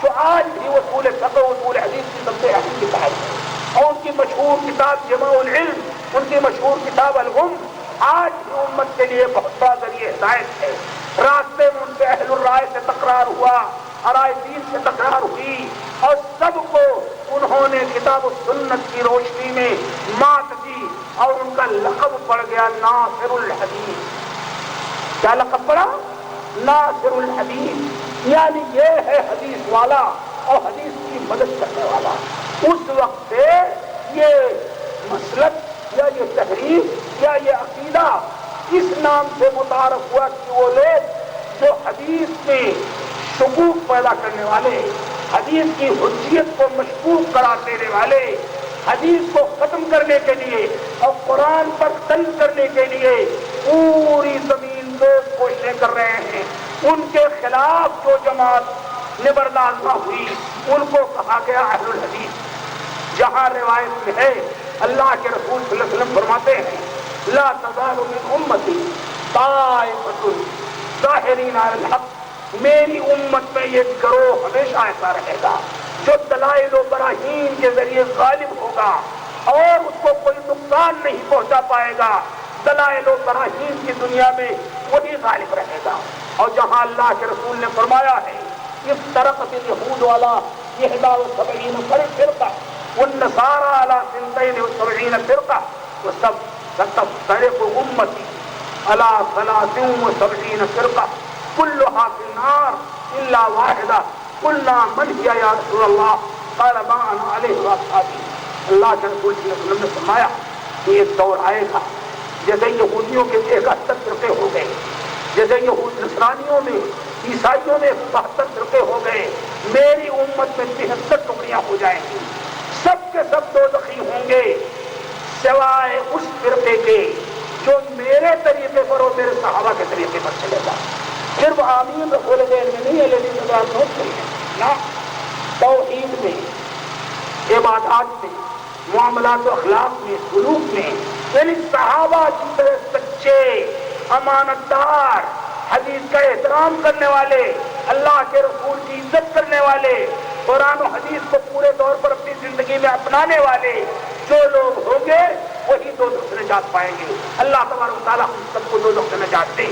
جو آج بھی اصول فقہ و اصول حدیث کی سب سے اہم کتاب ہے، اور ان کی مشہور کتاب جمع العلم، ان کی مشہور کتاب الغم آج بھی امت کے لیے بہت بڑا ذریعہ ہدایت ہے۔ راستے میں ان کے اہل الرائے سے تکرار ہوا، ارائے دین سے تکرار ہوئی، اور سب کو انہوں نے کتاب و سنت کی روشنی میں مات دی، اور ان کا لقب پڑ گیا ناصر الحدیث۔ کیا لقب پڑا؟ ناصر الحدیث، یعنی یہ ہے حدیث والا اور حدیث کی مدد کرنے والا۔ اس وقت سے یہ مسلک یا یہ تحریف یا یہ عقیدہ اس نام سے متعارف ہوا کہ وہ لوگ جو حدیث میں شکوک پیدا کرنے والے، حدیث کی حجیت کو مشکوک قرار دینے والے، حدیث کو ختم کرنے کے لیے اور قرآن پر تنگ کرنے کے لیے پوری زمین لوگ کوششیں کر رہے ہیں، ان کے خلاف جو جماعت نبردازمہ ہوئی ان کو کہا گیا اہل الحدیث۔ جہاں روایت میں ہے اللہ کے رسول صلی اللہ علیہ وسلم فرماتے ہیں لا تزال من امتی طائفۃ ظاہرین علی الحق، میری امت میں یہ گروہ ہمیشہ ایسا رہے گا جو دلائل و براہین کے ذریعے غالب ہوگا اور اس کو کوئی نقصان نہیں پہنچا پائے گا، دلائل و براہین کی دنیا میں وہی غالب رہے گا۔ اور جہاں اللہ کے رسول نے فرمایا ہے افترقت الیہود علی 71 فرقہ والنصارى على 72 فرقہ وسب ستفترق امتی على 73 فرقہ كلها في النار الا واحدہ قلنا من هي یا رسول اللہ قال ما انا علیہ واصحابی۔ اللہ کے رسول صلی اللہ علیہ وسلم نے فرمایا کہ ایک دور آئے گا جیسے یہودیوں کے 71 فرقے ہو گئے، جیسے یہود نصرانیوں میں، عیسائیوں میں 72 فرقے ہو گئے، میری امت میں 73 ٹکڑیاں ہو جائیں گی، سب کے سب دوزخی ہوں گے سوائے اس فرقے کے جو میرے طریقے پر اور میرے صحابہ کے طریقے پر چلے گا۔ صرف آمین رسول دین میں نہیں ہے، لیکن نوٹ کریے نا، توحید میں، عبادات میں، معاملات و اخلاق میں، سلوک میں، یعنی صحابہ کی طرح سچے، امانت دار، حدیث کا احترام کرنے والے، اللہ کے رسول کی عزت کرنے والے، قرآن و حدیث کو پورے طور پر اپنی زندگی میں اپنانے والے جو لوگ ہوں گے وہی دوزخ سے نجات پائیں گے۔ اللہ تبارک و تعالیٰ ہم سب کو دوزخ سے نجات دے۔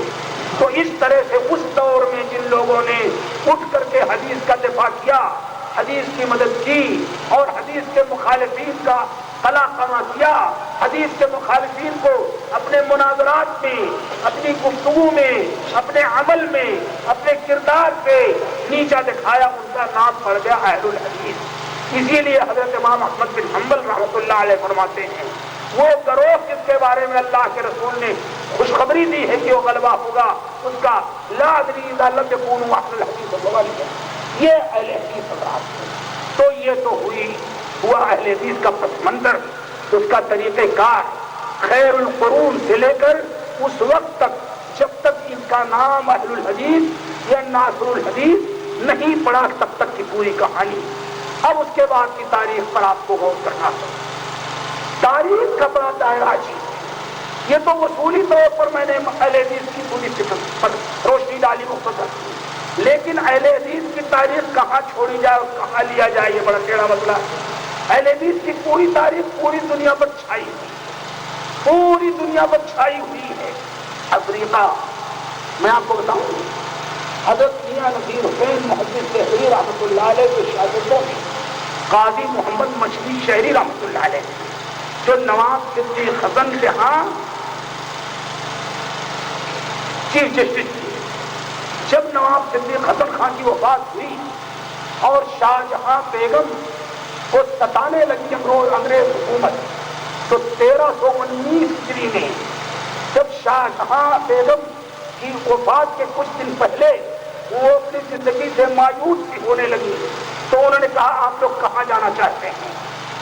تو اس طرح سے اس دور میں جن لوگوں نے اٹھ کر کے حدیث کا دفاع کیا، حدیث کی مدد کی اور حدیث کے مخالفین کا قلع قمع کیا، حدیث کے مخالفین کو اپنے مناظرات میں، اپنی گفتگو میں، اپنے عمل میں، اپنے کردار پہ نیچا دکھایا، ان کا نام پڑ گیا اہل الحدیث۔ اسی لیے حضرت امام احمد بن حنبل رحمۃ اللہ علیہ فرماتے ہیں وہ گروہ جس کے بارے میں اللہ کے رسول نے خوشخبری دی ہے کہ وہ غلبہ ہوگا، اس کا لا ادری اذا لم يكونوا اهل الحديث والغالب، یہ اہل حدیث حضرات ہیں۔ تو یہ تو ہوا اہل حدیث کا پس منظر، اس کا طریقہ کار، خیر القرون سے لے کر اس وقت تک جب تک ان کا نام اہل الحدیث یا ناصر الحدیث نہیں پڑا تب تک کی پوری کہانی۔ اب اس کے بعد کی تاریخ پر آپ کو غور کرنا ہے۔ تاریخ کا بڑا دائرہ چیز، یہ تو اصولی طور پر میں نے اہل حدیث کی پوری فکر پر روشنی ڈالی مختصر، لیکن اہل حدیث کی تاریخ کہاں چھوڑی جائے اور کہاں لیا جائے یہ بڑا ٹیڑھا مسئلہ ہے۔ اہل حدیث کی پوری تاریخ پوری دنیا پر چھائی ہوئی، پوری دنیا پر چھائی ہوئی ہے۔ افریقہ میں آپ کو بتاؤں، حضرت میاں نذیر حسین محدث دہلوی رحمۃ اللہ علیہ کے شاگردوں میں قاضی محمد مشری شہری رحمۃ اللہ علیہ جو نواب صدیق حسن کے ہاں چیف جسٹس تھے، جب نواب صدیق حسن خان کی وفات ہوئی اور شاہ جہاں بیگم کو ستانے لگی انگریز حکومت، تو 1319 ہجری میں جب شاہ جہاں بیگم کی وفات کے کچھ دن پہلے وہ اپنی زندگی سے مایوس سی ہونے لگی تو انہوں نے کہا آپ لوگ کہاں جانا چاہتے ہیں؟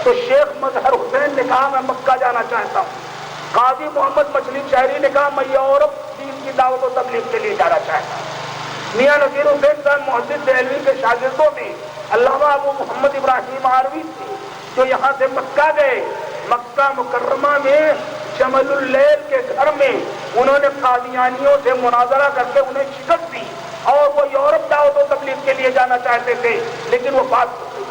تو شیخ مظہر حسین نے کہا میں مکہ جانا چاہتا ہوں۔ قاضی محمد مچھلی شہری نے کہا میں یورپ دین کی دعوت و تبلیغ کے لیے جانا چاہتا ہوں۔ میاں نذیر حسین صاحب محدث دہلوی کے شاگردوں میں علامہ ابو محمد ابراہیم عروی تھے جو یہاں سے مکہ گئے۔ مکہ مکرمہ میں جمل اللیل کے گھر میں انہوں نے قادیانیوں سے مناظرہ کر کے انہیں شکست دی اور وہ یورپ دعوت و تبلیغ کے لیے جانا چاہتے تھے لیکن وہ بات ہو گئی۔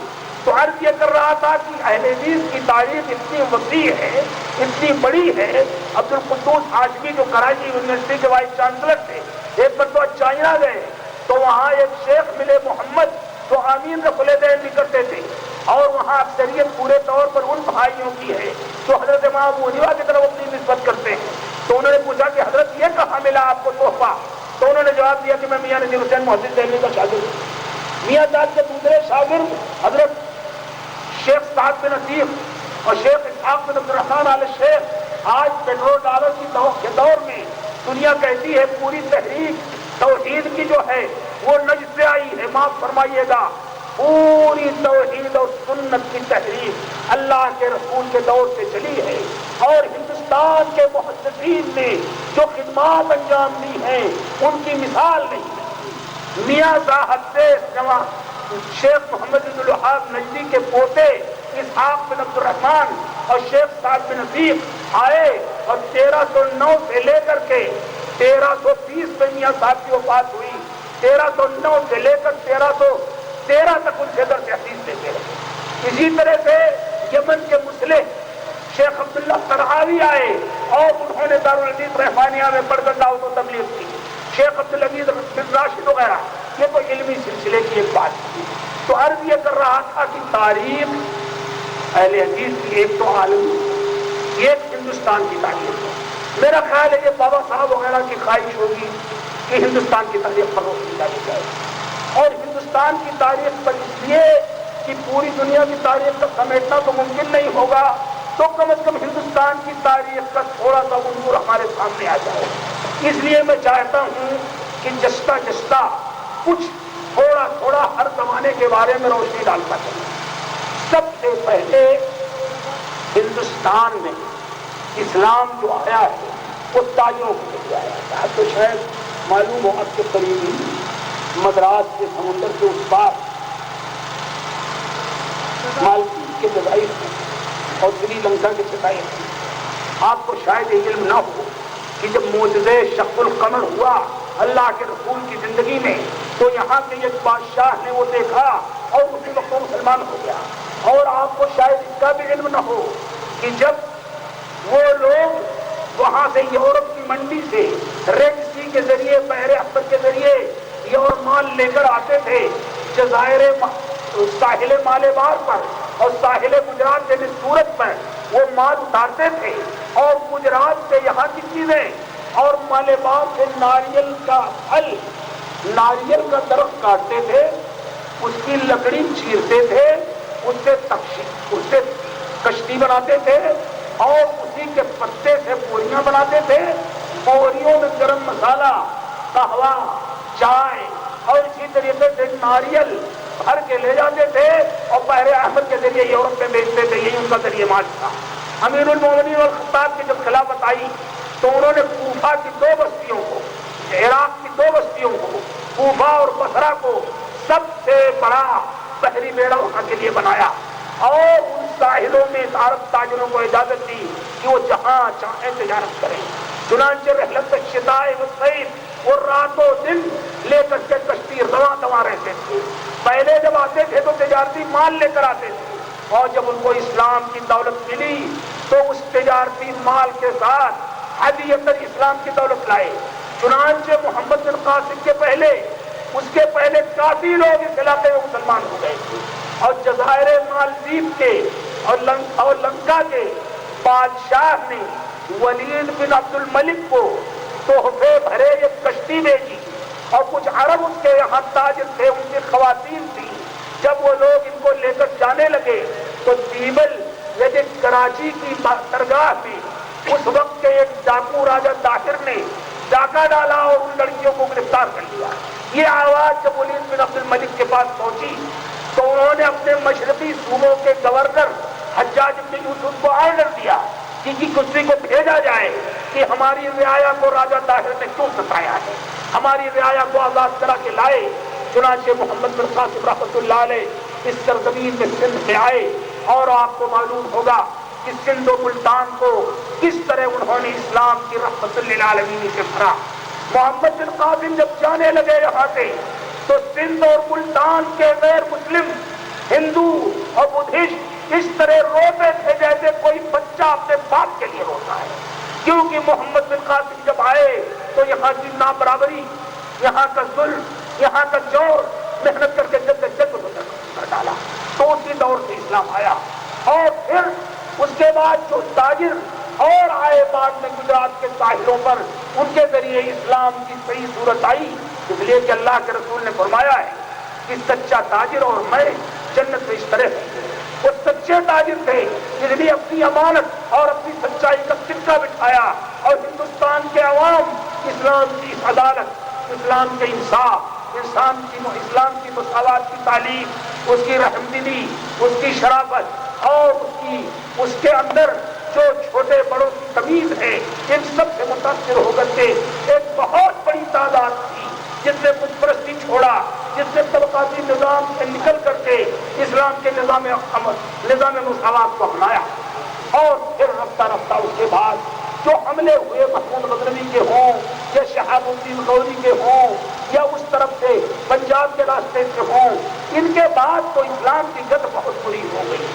تو عرض یہ کر رہا تھا کہ اہل حدیث کی تاریخ اتنی وسیع ہے، اتنی بڑی ہے۔ عبد القدوس ہاشمی جو کراچی یونیورسٹی کے وائس چانسلر تھے، ایک مرتبہ چائنا گئے تو وہاں ایک شیخ ملے محمد جو آمین رفل دین بھی کرتے تھے اور وہاں اکثریت پورے طور پر ان بھائیوں کی ہے جو حضرت امام ابو حنیفہ کی طرف اپنی نسبت کرتے ہیں۔ تو انہوں نے پوچھا کہ حضرت یہ کہاں ملا آپ کو تحفہ؟ تو انہوں نے جواب دیا کہ میں میاں نذیر حسین محدث دہلوی کا شاگرد ہوں۔ میاں صاحب کے دوسرے شاگرد حضرت شیخ سعد بن نصیف اور شیخ اسحاق بن عبد الرحمن آل شیخ آج پیٹرول ڈالر کے دور میں دنیا کہتی ہے پوری تحریک توحید کی جو ہے وہ نجد سے آئی ہے، معاف فرمائیے گا، پوری توحید اور سنت کی تحریک اللہ کے رسول کے دور سے چلی ہے اور ہندوستان کے محدثین نے جو خدمات انجام دی ہیں ان کی مثال نہیں ہے۔ میاں صاحب سے شیخ محمد بن الوہاب نجدی کے پوتے اسحاق بن عبد الرحمن اور شیخ سعد بن نصیف آئے اور 1309 سے لے کر کے 1330 میں میاں صاحب کی وفات ہوئی۔ 1309 سے لے کر 1313 تک ان سے درس حدیث دیتے رہے۔ اسی طرح سے یمن کے مسلح شیخ عبداللہ طرحاوی آئے اور انہوں نے دارالحدیث رحمانیہ میں پڑھ کر دعوت و تبلیغ کی۔ شیخ عبدالعزیز بن راشد وغیرہ، یہ تو علمی سلسلے کی ایک بات تھی۔ تو عرض یہ کر رہا تھا کہ تاریخ اہل حدیث کی ایک تو عالمی، ایک ہندوستان کی تاریخ ہے۔ میرا خیال ہے یہ بابا صاحب وغیرہ کی خواہش ہوگی کہ ہندوستان کی تاریخ فروغ دی جانی چاہیے اور ہندوستان کی تاریخ پر اس لیے کہ پوری دنیا کی تاریخ کا سمیٹنا تو ممکن نہیں ہوگا تو کم از کم ہندوستان کی تاریخ کا تھوڑا سا عبور ہمارے سامنے آ جائے۔ اس لیے میں چاہتا ہوں کہ جستا جستا کچھ تھوڑا تھوڑا ہر زمانے کے بارے میں روشنی ڈالتا چلے۔ سب سے پہلے ہندوستان میں اسلام جو آیا ہے وہ تاجروں کے ذریعے آیا ہے۔ آپ کو شاید معلوم ہو آپ کے قریبی مدراس کے سمندر کے اس پار مالدیپ کے جزائر ہیں اور سری لنکا کے جزائر ہیں۔ آپ کو شاید یہ علم نہ ہو کہ جب معجزہ شق القمر ہوا اللہ کے رسول کی زندگی میں تو یہاں کے ایک بادشاہ نے وہ دیکھا اور اسی وقت وہ مسلمان ہو گیا۔ اور آپ کو شاید اس کا بھی علم نہ ہو کہ جب وہ لوگ وہاں سے یورپ کی منڈی سے ریڈ سی کے ذریعے بحر احمر کے ذریعے یہ مال لے کر آتے تھے جزائر ساحل مالبار پر اور ساحل گجرات یعنی سورت پر وہ مال اتارتے تھے اور گجرات سے یہاں کی چیزیں اور مالبار سے ناریل کا پھل، ناریل کا درخت کاٹتے تھے، اس کی لکڑی چیرتے تھے، اس سے کشتی بناتے تھے اور اسی کے پتے سے پوریاں بناتے تھے۔ پوریوں میں گرم مسالہ، قہوہ، چائے اور اسی طریقے سے ناریل بھر کے لے جاتے تھے اور بحر احمر کے ذریعے یورپ میں بیچتے تھے۔ یہی ان کا ذریعہ معاش تھا۔ امیر المومنین والخطاب کی جب خلافت آئی تو انہوں نے کوفہ کی 2 بستیوں کو، عراق کی 2 بستیوں کو، کوفہ اور بصرہ کو سب سے بڑا بحری بیڑا وہاں کے لیے بنایا اور ان ساحلوں میں عرب تاجروں کو اجازت دی کہ وہ جہاں چاہیں تجارت کریں۔ چنانچہ رحلت الشتاء والصیف وہ راتوں دن لے کر کے کشتی رواں رہتے تھے۔ پہلے جب آتے تھے تو تجارتی مال لے کر آتے تھے اور جب ان کو اسلام کی دولت ملی تو اس تجارتی مال کے ساتھ ہدیۃ اسلام کی دولت لائے۔ چنانچہ محمد بن قاسم کے پہلے، اس کے پہلے کافی لوگ اس علاقے میں مسلمان ہو گئے تھے اور جزائر مالدیپ کے اور لنکا کے بادشاہ نے ولید بن عبد الملک کو تحفے بھرے ایک کشتی بھیجی اور کچھ عرب اس کے یہاں تاجر تھے، ان کی خواتین تھی۔ جب وہ لوگ ان کو لے کر جانے لگے تو دیبل یعنی کراچی کی درگاہ میں اس وقت کے ایک ڈاکو راجہ طاہر نے ڈاکہ ڈالا اور ان لڑکیوں کو گرفتار کر لیا۔ یہ آواز جب ولید بن عبد الملک کے پاس پہنچی تو انہوں نے اپنے مشرقی صوبوں کے گورنر حجاج بن یوسف کو آرڈر دیا کہ کسی کو بھیجا جائے کہ ہماری رعایا کو راجہ طاہر نے کیوں ستایا ہے، ہماری رعایا کو آزاد کرا کے لائے۔ چنانچہ محمد بن قاسم رحمۃ اللہ علیہ اس سرزمین میں سندھ میں آئے، اور آپ کو معلوم ہوگا کہ سندھ و ملتان کو کس طرح انہوں نے اسلام کی رحمت للعالمین سے بھرا۔ محمد بن قاسم جب جانے لگے یہاں سے تو سندھ اور ملتان کے غیر مسلم ہندو اور بدھسٹ اس طرح روتے تھے جیسے کوئی بچہ اپنے باپ کے لیے روتا ہے، کیونکہ محمد بن قاسم جب آئے تو یہاں کی نابرابری، یہاں کا ظلم، یہاں کا جور محنت کر کے جد کر ڈالا۔ تو اسی دور سے اسلام آیا، اور پھر اس کے بعد جو تاجر اور آئے بعد میں گجرات کے ساحلوں پر، ان کے ذریعے اسلام کی صحیح صورت آئی، اس لیے کہ اللہ کے رسول نے فرمایا ہے کہ سچا تاجر اور میں جنت میں اس طرح ہے۔ وہ سچے تاجر تھے جس نے اپنی امانت اور اپنی سچائی کا سکہ بٹھایا، اور ہندوستان کے عوام اسلام کی عدالت، اسلام کے انصاف، اسلام کی مساوات کی تعلیم، اس کی رحمدلی، اس کی شرافت، اور اس کے اندر جو چھوٹے بڑوں کی تمیز ہے، ان سب سے متاثر ہو کر کے ایک بہت بڑی تعداد تھی جس نے بت پرستی چھوڑا، جس نے طبقاتی نظام سے نکل کر کے اسلام کے نظام مساوات کو اپنایا۔ اور پھر رفتہ رفتہ اس کے بعد جو حملے ہوئے محمود غزنوی کے ہوں یا شہاب الدین غوری کے ہوں یا اس طرف سے پنجاب کے راستے سے ہوں، ان کے بعد تو اسلام کی جد بہت بری ہو گئی۔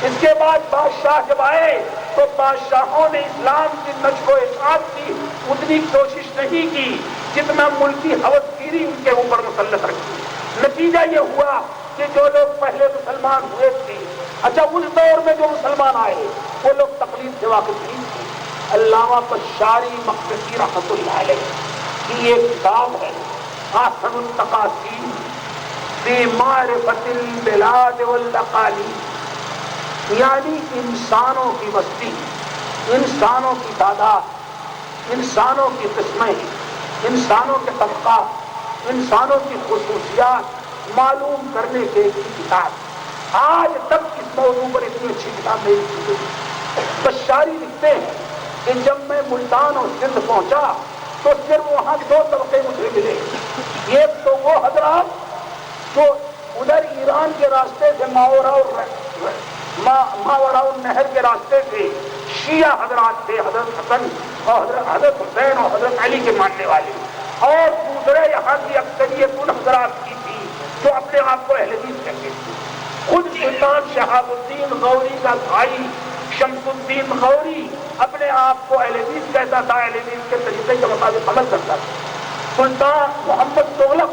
اس کے بعد بادشاہ جب آئے تو بادشاہوں نے اسلام کی نشر و اشاعت کی اتنی کوشش نہیں کی جتنا ملکی ہوس گیری ان کے اوپر مسلط رکھی۔ نتیجہ یہ ہوا کہ جو لوگ پہلے مسلمان ہوئے تھے، اچھا اس دور میں جو مسلمان آئے وہ لوگ تقلید سے واقف نہیں تھے۔ علامہ بشاری مقدسی رحمۃ اللہ علیہ کی ایک کتاب ہے احسن التقاسیم فی معرفت البلاد والاقالیم، یعنی انسانوں کی بستی، انسانوں کی تعداد، انسانوں کی قسمیں، انسانوں کے طبقات، انسانوں کی خصوصیات معلوم کرنے کے ایک کتاب۔ آج تک اس موضوع پر اتنی اچھی کتاب نہیں لکھی گئی۔ بشاری لکھتے ہیں کہ جب میں ملتان اور سندھ پہنچا تو صرف وہاں دو طبقے مجھے ملے، ایک تو وہ حضرات جو ادھر ایران کے راستے سے ماورا النہر کے راستے سے شیعہ حضرات تھے، حضرت حسن اور حضرت حسین اور حضرت علی کے ماننے والے، اور دوسرے یہاں کی اکثریت ان حضرات کی تھی جو اپنے آپ کو اہل حدیث کہتے تھے۔ خود سلطان شہاب الدین غوری کا بھائی شمس الدین غوری اپنے آپ کو اہل حدیث کہتا تھا، اہل حدیث کے طریقے کے مطابق عمل کرتا تھا۔ سلطان محمد تغلق،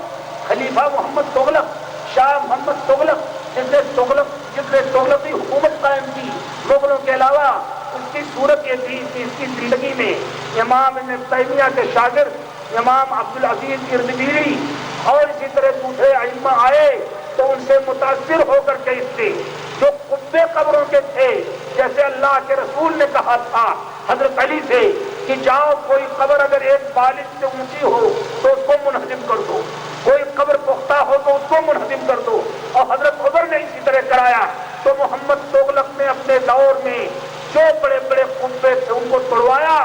خلیفہ محمد تغلق، شاہ محمد تغلق جس نے تغلقی حکومت قائم کی مغلوں کے علاوہ، اس کی صورت یہ تھی کہ اس کی زندگی میں امام ابن تیمیہ کے شاگرد امام عبدالعزیز اردبیلی اور اسی طرح دوسرے ائمہ آئے تو ان سے متاثر ہو کر کے اس سے جو قبے قبروں کے تھے، جیسے اللہ کے رسول نے کہا تھا حضرت علی سے کہ جاؤ کوئی قبر اگر ایک بالغ سے اونچی ہو تو اس کو منہدم کر دو، کوئی قبر پختہ ہو تو اس کو منہدم کر دو، اور حضرت عمر نے اسی طرح کرایا۔ تو محمد تغلق نے اپنے دور میں جو بڑے بڑے قبے تھے ان کو توڑوایا،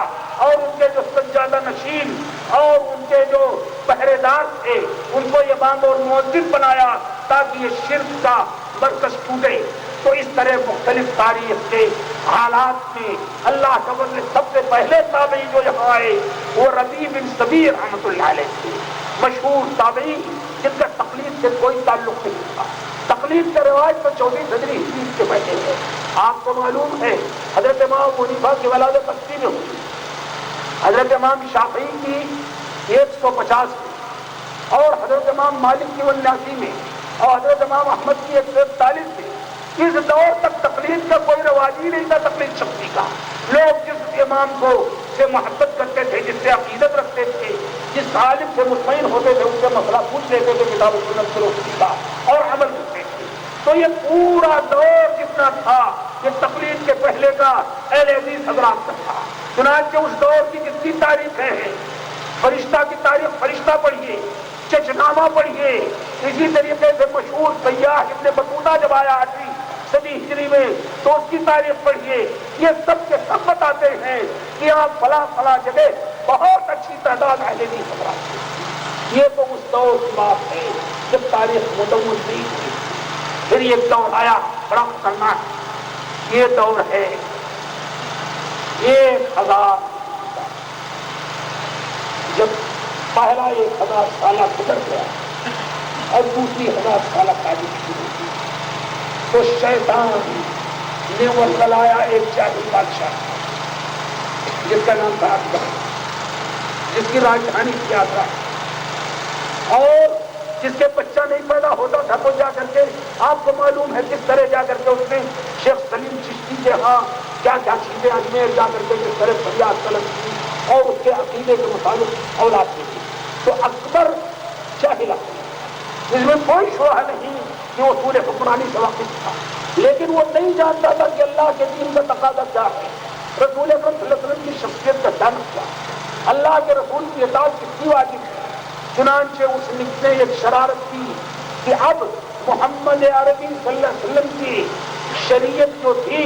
اور ان کے جو سجادہ نشین اور ان کے جو پہرے دار تھے ان کو امام اور مؤذن بنایا تاکہ یہ شرک کا مرکز ٹوٹے۔ تو اس طرح مختلف تاریخ کے حالات میں اللہ کا فضل، سب سے پہلے تابعی جو یہاں آئے وہ ربیع بن ثبیر رحمۃ اللہ علیہ تھے، مشہور تابعی جن کا تقلید سے کوئی تعلق نہیں تھا۔ تقلید کا رواج تو 14 صدری ہجری کے پہلے ہے۔ آپ کو معلوم ہے حضرت امام حنیفہ کی ولادت 80 میں ہوئی، حضرت امام شافعی کی 150 میں، اور حضرت امام مالک کی 79 میں، اور حضرت امام احمد کی 141 میں۔ اس دور تک تقلید کا کوئی رواج ہی نہیں تھا، تقلید شخصی کا۔ لوگ جس امام کو سے محبت کرتے تھے، جس سے عقیدت رکھتے تھے، جس عالم سے مطمئن ہوتے تھے، ان سے مسئلہ پوچھ لیتے تھے کتاب و سنت سے روشنی کا، اور عمل کرتے تھے۔ تو یہ پورا دور جتنا تھا یہ تقلید کے پہلے کا اہل حدیث حضرات کا تھا. چنانچہ اس دور کی جتنی تاریخیں ہیں، فرشتہ کی تاریخ فرشتہ پڑھیے، چچنامہ پڑھیے، اسی طریقے سے مشہور سیاح ابن بطوطہ جب آیا 8ویں صدی ہجری میں تو اس کی تاریخ پڑھیے. یہ سب کے سب بتاتے ہیں کہ آپ فلاں فلاں جگہ بہت اچھی تعداد اہل حدیث حضرات تھے. یہ تو اس دور کی بات ہے جب تاریخ مدون نہیں تھی. پھر یہ دور آیا بڑا خطرناک، یہ دور ہے 1000 جب پہلا 1000 سالہ گزر گیا اور دوسری 1000 سالہ تاریخ شروع ہوئی تو شیطان نے وہ للایا ایک جاہل بادشاہ جس کا نام تھا اکبر، جس کی راجدھانی تھی آگرہ، اور جس کے بچہ نہیں پیدا ہوتا تھا تو جا کر کے آپ کو معلوم ہے کس طرح جا کر کے اس نے شیخ سلیم چشتی کے ہاں کیا کیا چیزیں اجمیر جا کر کے کس طرح فریاد طلب کی اور اس کے عقیدے کے مطابق اولاد کی. تو اکبر جاہل اس میں کوئی شبہ نہیں کہ وہ اصول حکمرانی سے واقف تھا، لیکن وہ نہیں جانتا تھا کہ اللہ کے دین کا تقاضا کیا ہے، رسول اکرم صلی اللہ علیہ وسلم کی شخصیت کا جانب کیا ہے، اللہ کے رسول کی اطاعت کتنی واجب ہے. چنانچہ اس نے ایک شرارت کی کہ اب محمد عربی صلی اللہ علیہ وسلم کی شریعت جو تھی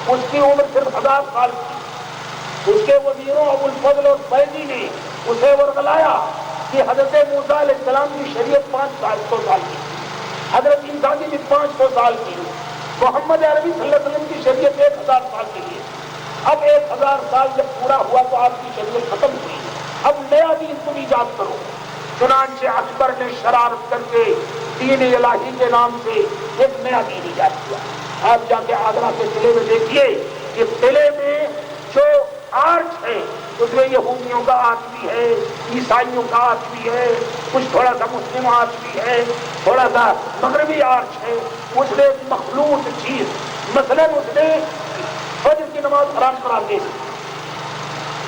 اس کی عمر صرف 1000 سال تھی. اس کے وزیروں ابو الفضل اور فیضی نے اسے ورغلایا کہ حضرت موسیٰ علیہ السلام کی شریعت 500 سال کی، حضرت عیسیٰ کی بھی 500 سال کی، محمد عربی صلی اللہ علیہ وسلم کی شریعت 1000 سال کی ہے. اب 1000 سال جب پورا ہوا تو آپ کی شریعت ختم ہوئی، اب نیا دین تم ایجاد کرو. چنانچہ اکبر نے شرارت کر کے دین الہی کے نام سے ایک نیا دین ایجاد کیا. آپ جا کے آگرہ کے قلعے میں دیکھیے کہ قلعے میں جو آرچ ہے اس میں یہودیوں کا آرچ بھی ہے، عیسائیوں کا آرچ بھی ہے، کچھ تھوڑا سا مسلم آرچ بھی ہے، تھوڑا سا مغربی آرچ ہے. اس نے مخلوط چیز، مثلا اس نے فجر کی نماز حرام قرار دے دی،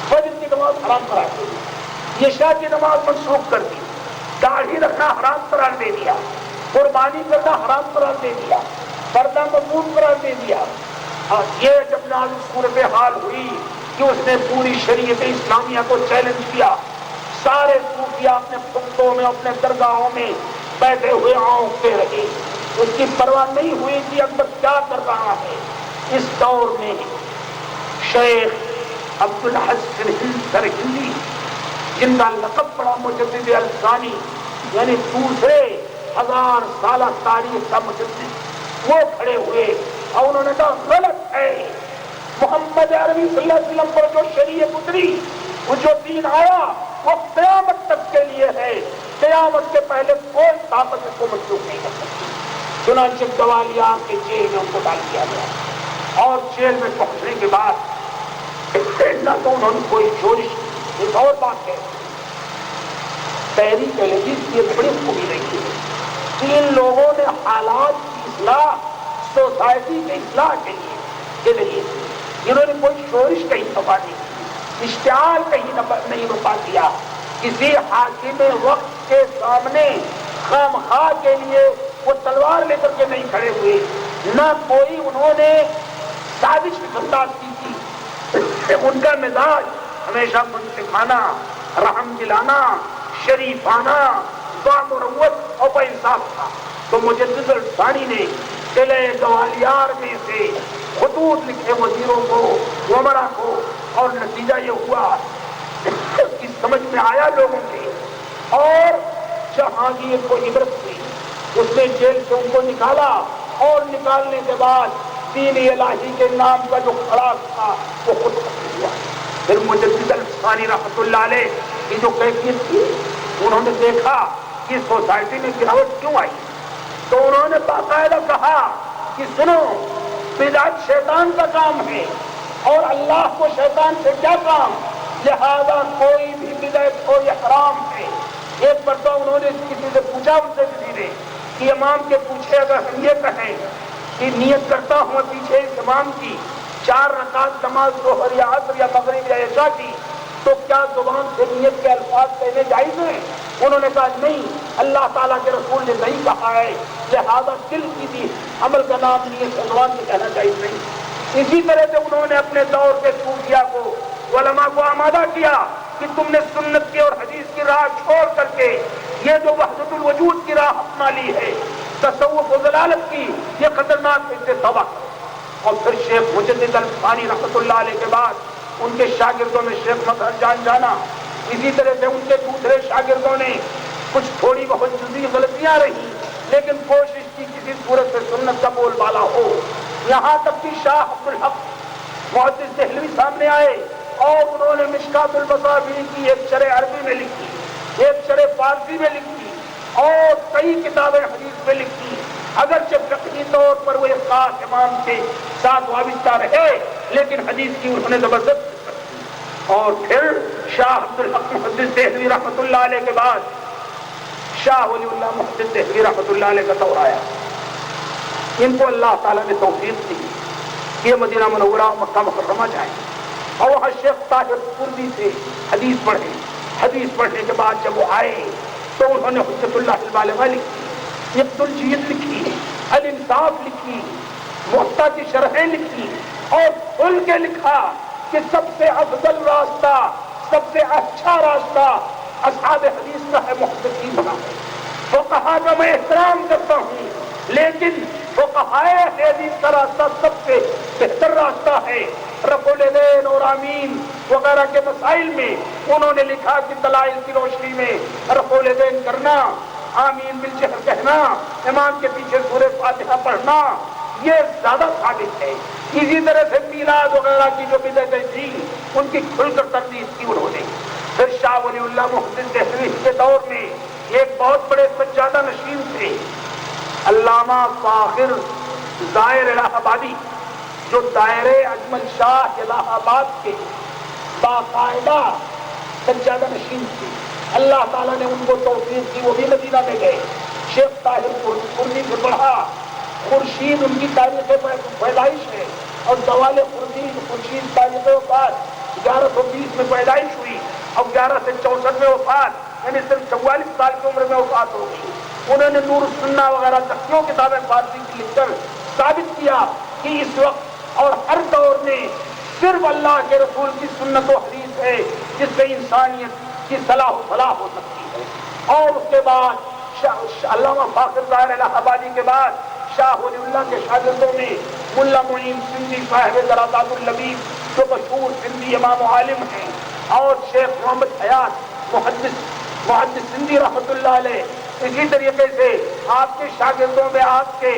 فجر کی نماز حرام قرار دے دی، عشاء کی نماز منسوخ کر دی، داڑھی رکھنا حرام قرار دے دیا، قربانی کرنا حرام قرار دے دیا، پردہ ممنوع قرار دے دیا. اور یہ جب نازک صورتحال ہوئی کہ اس نے پوری شریعت اسلامیہ کو چیلنج کیا، سارے صوفیہ اپنے خطوں میں اپنے درگاہوں میں بیٹھے ہوئے آنکھتے رہے، اس کی پرواہ نہیں ہوئی کہ اکبر کیا کر رہا ہے. اس دور میں شیخ عبدالحسن سرہندی جن کا لقب پڑا مجدد الثانی یعنی دوسرے 1000 سالہ تاریخ کا مجدد، وہ کھڑے ہوئے اور انہوں نے کہا غلط ہے، محمد عربی صلی اللہ علیہ وسلم پر جو شریعت اتری، وہ جو دین آیا وہ قیامت تک کے لیے ہے، قیامت کے پہلے کوئی طاقت اس کو منسوخ نہیں کر سکتی. چنانچہ گوالیار کے جیل میں ان کو ڈال دیا گیا اور جیل میں پہنچنے کے بعد نہ تو انہوں نے کوئی شورش. ایک اور بات ہے، تحریک الحدیث کی ایک بڑی خوبی رہی ہے، ان لوگوں نے حالات کی اصلاح، سوسائٹی کی اصلاح کے لیے انہوں نے کوئی شورش کہیں دفاع نہیں کی، اشتعال کہیں نہیں رپا دیا، کسی حاکم وقت کے سامنے خامخواہ کے لیے وہ تلوار لے کر کے نہیں کھڑے ہوئے، نہ کوئی انہوں نے سازش برداشت کی تھی. ان کا مزاج ہمیشہ منصفانہ، رحم دلانا، شریفانہ، بامروت اور باانصاف تھا. تو مجدد الثانی نے قلعہ گوالیار میں سے خطوط لکھے وزیروں کو، وزراء کو، اور نتیجہ یہ ہوا کہ سمجھ میں آیا لوگوں کے، اور جہانگیر کو عبرت ہوئی، اس نے جیل سے ان کو نکالا، اور نکالنے کے بعد دین الہی کے نام کا جو خلاف تھا وہ خود ختم ہوا. پھر مجدد الثانی رحمۃ اللہ علیہ کی جو کیفیت تھی، انہوں نے دیکھا کہ سوسائٹی میں گراوٹ کیوں آئی، تو انہوں نے باقاعدہ کہا کہ سنو، بدعت شیطان کا کام ہے اور اللہ کو شیطان سے کیا کام، لہذا کوئی بھی بدعت ہو یہ حرام ہے. ایک مرتبہ انہوں نے کسی سے پوچھا، ان سے کسی نے کہ امام کے پوچھے اگر ہم یہ کہیں کہ نیت کرتا ہوں پیچھے اس امام کی 4 رکعت نماز ظہر یا عصر یا مغرب یا عشاء کی، تو کیا زبان سے نیت کے الفاظ کہنے جائز ہیں؟ انہوں نے کہا نہیں، اللہ تعالیٰ کے رسول نے نہیں کہا ہے، لہذا دل کی بھی عمل کا نام نیت زبان سے کہنا جائز نہیں۔ اسی طرح سے انہوں نے اپنے دور کے صوفیہ کو، علماء کو آمادہ کیا کہ تم نے سنت کی اور حدیث کی راہ چھوڑ کر کے یہ جو وحدت الوجود کی راہ اپنا لی ہے، تصوف و ضلالت کی، یہ خطرناک اس سے توبہ کرو۔ اور پھر شیخ مجدد الفانی رحمۃ اللہ علیہ کے بعد ان کے شاگردوں میں شیخ مظہر جان جانا، اسی طرح سے ان کے دوسرے شاگردوں نے کچھ تھوڑی بہت جزئی غلطیاں رہی لیکن کوشش کی کسی صورت سے سنت کا بول بالا ہو۔ یہاں تک کہ شاہ عبدالحق محدث دہلوی سامنے آئے اور انہوں نے مشکات المصابیح کی ایک شرح عربی میں لکھی، ایک شرح فارسی میں لکھی اور کئی کتابیں حدیث میں لکھی۔ اگرچہ فقہی طور پر وہ ایک خاص امام کے ساتھ وابستہ رہے لیکن حدیث کی انہوں نے زبردست۔ اور پھر شاہ عبدالحق محدث دہلوی رحمۃ اللہ علیہ کے بعد شاہ ولی اللہ محدث دہلوی رحمۃ اللہ علیہ کا دور آیا۔ ان کو اللہ تعالیٰ نے توفیق دی کہ یہ مدینہ منورہ مکہ مکرمہ جائیں اور وہاں شیخ طاہر قربی سے حدیث پڑھیں۔ حدیث پڑھنے کے بعد جب وہ آئے تو انہوں نے حجت اللہ البالغہ لکھی، یقت الجید لکھی، الانصاف لکھی، موطا کی شرحیں لکھی اور کھل کے لکھا کہ سب سے افضل راستہ، سب سے اچھا راستہ اصحاب حدیث کا ہے، محدثین کا ہے۔ فقہا کا میں احترام کرتا ہوں لیکن فقہائے حدیث کا راستہ سب سے بہتر راستہ ہے۔ رفع الیدین اور آمین وغیرہ کے مسائل میں انہوں نے لکھا کہ دلائل کی روشنی میں رفع الیدین کرنا، آمین بالجہر کہنا، امام کے پیچھے سورہ فاتحہ پڑھنا، یہ زیادہ ثابت ہے۔ اسی طرح سے میلاد وغیرہ کی جو بدعتیں تھیں ان کی کھل کر تردید کی انہوں نے۔ پھر شاہ ولی اللہ محدث دہلوی کے دور میں ایک بہت بڑے سجادہ نشین تھے، علامہ فاخر زائر الہ آبادی، جو دائرے اجمل شاہ الہ آباد کے باقاعدہ سجادہ نشین تھے۔ اللہ تعالیٰ نے ان کو توفیق دی، وہ بھی مدینہ میں گئے۔ شیخ طاہر قرنی سے پڑھا، خورشید ان کی تاریخ پیدائش ہے اور زوال خورشید تاریخ وفات 1120 میں پیدائش ہوئی اور 1164 میں وفات، یعنی صرف 44 سال کی عمر میں وفات ہو گئی۔ انہوں نے نور السنہ وغیرہ تقیوں کتابیں فارسی کی لکھ کر ثابت کیا کہ اس وقت اور ہر دور میں صرف اللہ کے رسول کی سنت و حدیث ہے جس سے انسانیت کی صلاح و فلاح ہو سکتی ہے۔ اور اس کے بعد علامہ فاخر ظاہر الہ آبادی کے بعد شاہ ولی اللہ کے شاگردوں میں ملا معین سندھی صاحب درازات اللبیب جو مشہور سندھی امام و عالم ہیں، اور شیخ محمد حیات محدث سندھی رحمۃ اللہ علیہ۔ اسی طریقے سے آپ کے شاگردوں میں آپ کے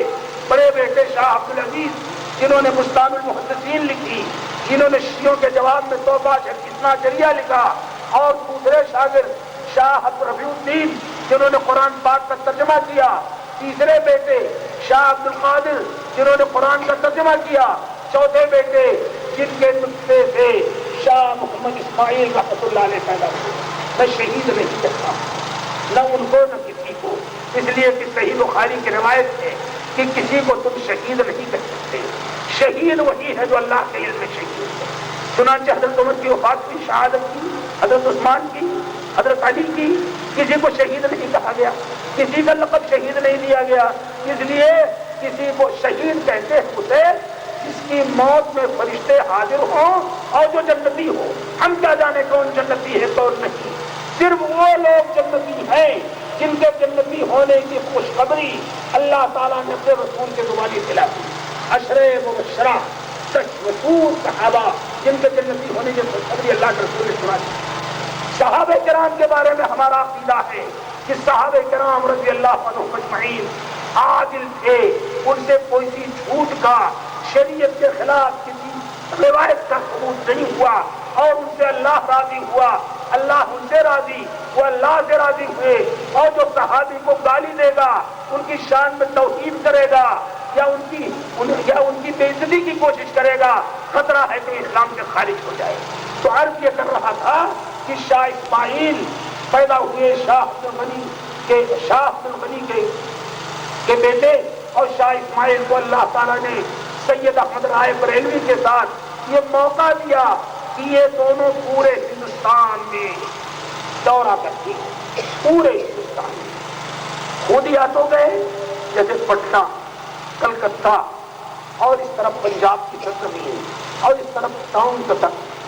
بڑے بیٹے شاہ عبدالعزیز جنہوں نے بستان المحدثین لکھی، جنہوں نے شیعوں کے جواب میں توبہ اثنا جریہ لکھا، اور دوسرے شاگرد شاہ رفیع الدین جنہوں نے قرآن پاک کا ترجمہ کیا، تیسرے بیٹے شاہ عبد القادر جنہوں نے قرآن کا ترجمہ کیا، چوتھے بیٹے جن کے نطفے سے شاہ محمد اسماعیل رحمۃ اللہ علیہ پیدا ہوئے۔ میں شہید نہیں کہتا نہ ان کو نہ کسی کو، اس لیے کہ صحیح بخاری کی روایت ہے کہ کسی کو تم شہید نہیں کہہ سکتے، شہید وہی ہے جو اللہ کے علم میں شہید ہے۔ چنانچہ حضرت عمر کی وفات کی، شہادت کی، حضرت عثمان کی، حضرت علی کی، کسی کو شہید نہیں کہا گیا، کسی کا لقب شہید نہیں دیا گیا، اس لیے کسی کو شہید کہتے ہیں اسے جس کی موت میں فرشتے حاضر ہوں اور جو جنتی ہو۔ ہم کیا جانے کون جنتی ہے کون نہیں، صرف وہ لوگ جنتی ہیں جن کے جنتی ہونے کی خوشخبری اللہ تعالیٰ نے اپنے رسول کے زبانی دلا دی۔ عشرے مبشرہ 10 مشہور صحابہ جن کے جنتی ہونے کی خوشخبری اللہ کے رسول نے سنا دی۔ صحابہ کرام کے بارے میں ہمارا عقیدہ ہے کہ صحابہ کرام رضی اللہ عنہم اجمعین عادل تھے، ان سے کوئی سی جھوٹ کا، شریعت کے خلاف کسی روایت کا ثبوت نہیں ہوا، اور ان سے اللہ راضی ہوا، اللہ ان سے راضی، وہ اللہ سے راضی ہوئے۔ اور جو صحابی کو گالی دے گا، ان کی شان میں توہین کرے گا یا ان کی بے عزتی کی کوشش کرے گا، خطرہ ہے کہ اسلام سے خارج ہو جائے۔ تو عرض یہ کر رہا تھا کہ شاہ اسماعیل پیدا ہوئے شاہ عبد الغنی کے بیٹے، اور شاہ اسماعیل کو اللہ تعالیٰ نے سید احمد رائے بریلوی کے ساتھ یہ موقع دیا کہ یہ دونوں پورے ہندوستان ہندوستان میں دورہ کرتی ہے، پورے ہندوستان میں خود یا تو گئے جیسے پٹنہ، کلکتہ اور اس طرف پنجاب کی سرزمین اور اس طرف ٹاؤن تک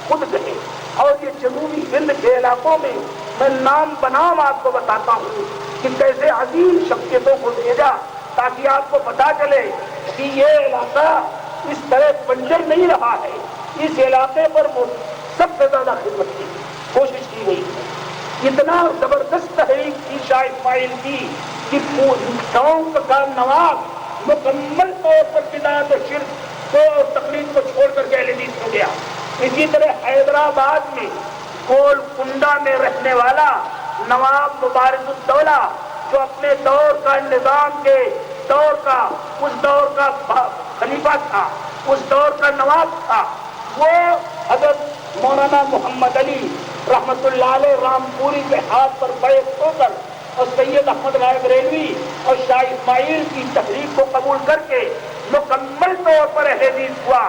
خود گئے، اور یہ جنوبی ہند کے علاقوں میں میں نام بنام آپ کو بتاتا ہوں کہ کیسے عظیم شخصیتوں کو بھیجا تاکہ آپ کو پتا چلے کہ یہ علاقہ اس طرح بنجر نہیں رہا ہے، اس علاقے پر وہ سب سے زیادہ خدمت کی کوشش کی گئی ہے۔ اتنا زبردست تحریک تھی شاہ اسماعیل کی کہ ٹاؤن کا نواب مکمل طور پر بدعت و شرک کو اور تقلید کو چھوڑ کر کے اہل حدیث ہو گیا۔ اسی طرح حیدرآباد میں گولکنڈہ میں رہنے والا نواب مبارک الدولہ جو اپنے دور کا نظام کے دور کا اس دور کا خلیفہ تھا، اس دور کا نواب تھا، وہ حضرت مولانا محمد علی رحمت اللہ علیہ رامپوری کے ہاتھ پر بیعت ہو کر اور سید احمد رائے بریلوی اور شاہ اسماعیل کی تحریک کو قبول کر کے مکمل طور پر اہل حدیث ہوا،